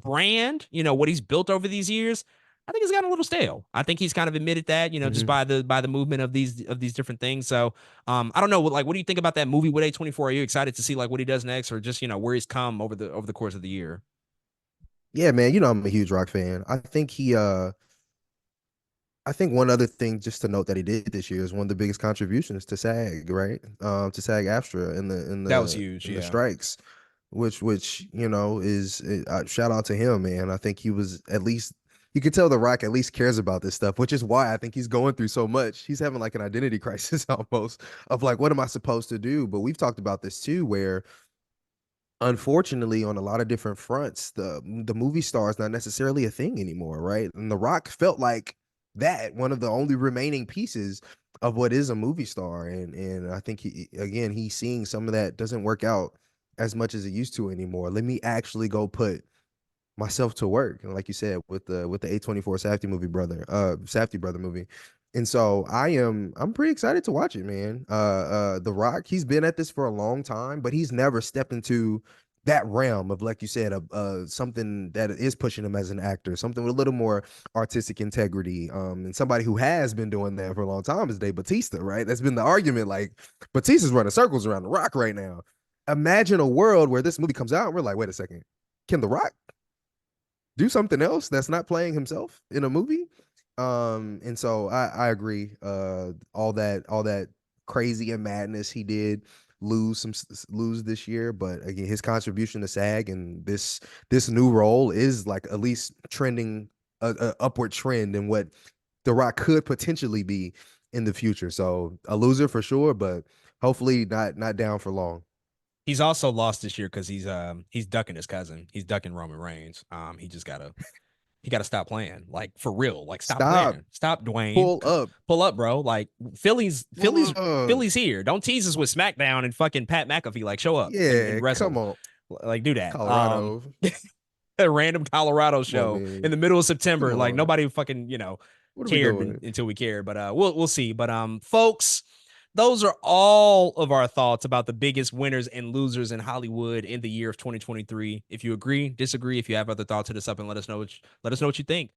brand, you know, what he's built over these years, I think it's gotten a little stale. I think he's kind of admitted that, just Mhm. by the movement of these different things. So, I don't know, what do you think about that movie with A24? Are you excited to see like what he does next, or just where he's come over the course of the year? Yeah, man, you know I'm a huge rock fan. I think one other thing just to note that he did this year is one of the biggest contributions to SAG, right? To SAG AFTRA That was huge. in the Yeah. strikes, which is shout out to him, man. I think he was at least you could tell The Rock at least cares about this stuff, which is why I think he's going through so much. He's having like an identity crisis almost of like, what am I supposed to do? But we've talked about this too, where unfortunately on a lot of different fronts the movie star is not necessarily a thing anymore, right? And The Rock felt like that one of the only remaining pieces of what is a movie star, and I think he's seeing some of that doesn't work out as much as it used to anymore. Let me actually go put myself to work. And like you said, with the A24 Safety brother movie. And so I'm pretty excited to watch it, man. The Rock, he's been at this for a long time, but he's never stepped into that realm of, like you said, something that is pushing him as an actor, something with a little more artistic integrity. And somebody who has been doing that for a long time is Dave Batista, right? That's been the argument. Like Batista's running circles around The Rock right now. Imagine a world where this movie comes out and we're like, wait a second, can The Rock do something else that's not playing himself in a movie? And so I agree. All that crazy and madness he did lose this year, but again, his contribution to SAG and this new role is like at least trending a upward trend in what The Rock could potentially be in the future. So a loser for sure, but hopefully not down for long. He's also lost this year because he's ducking his cousin. He's ducking Roman Reigns. He gotta stop playing. Like for real. Like stop Stop, playing. Stop, Dwayne. pull up, Pull up, bro. Like pull up. Philly's here. Don't tease us with SmackDown and fucking Pat McAfee. Like show up and Yeah, come wrestle. on, Like do that. Colorado. A random Colorado Come on, show in man. the middle of Come September. Like on. nobody fucking, What are we cared doing? until we cared. But we'll see. But folks, those are all of our thoughts about the biggest winners and losers in Hollywood in the year of 2023. If you agree, disagree, if you have other thoughts, hit us up and let us know what you think.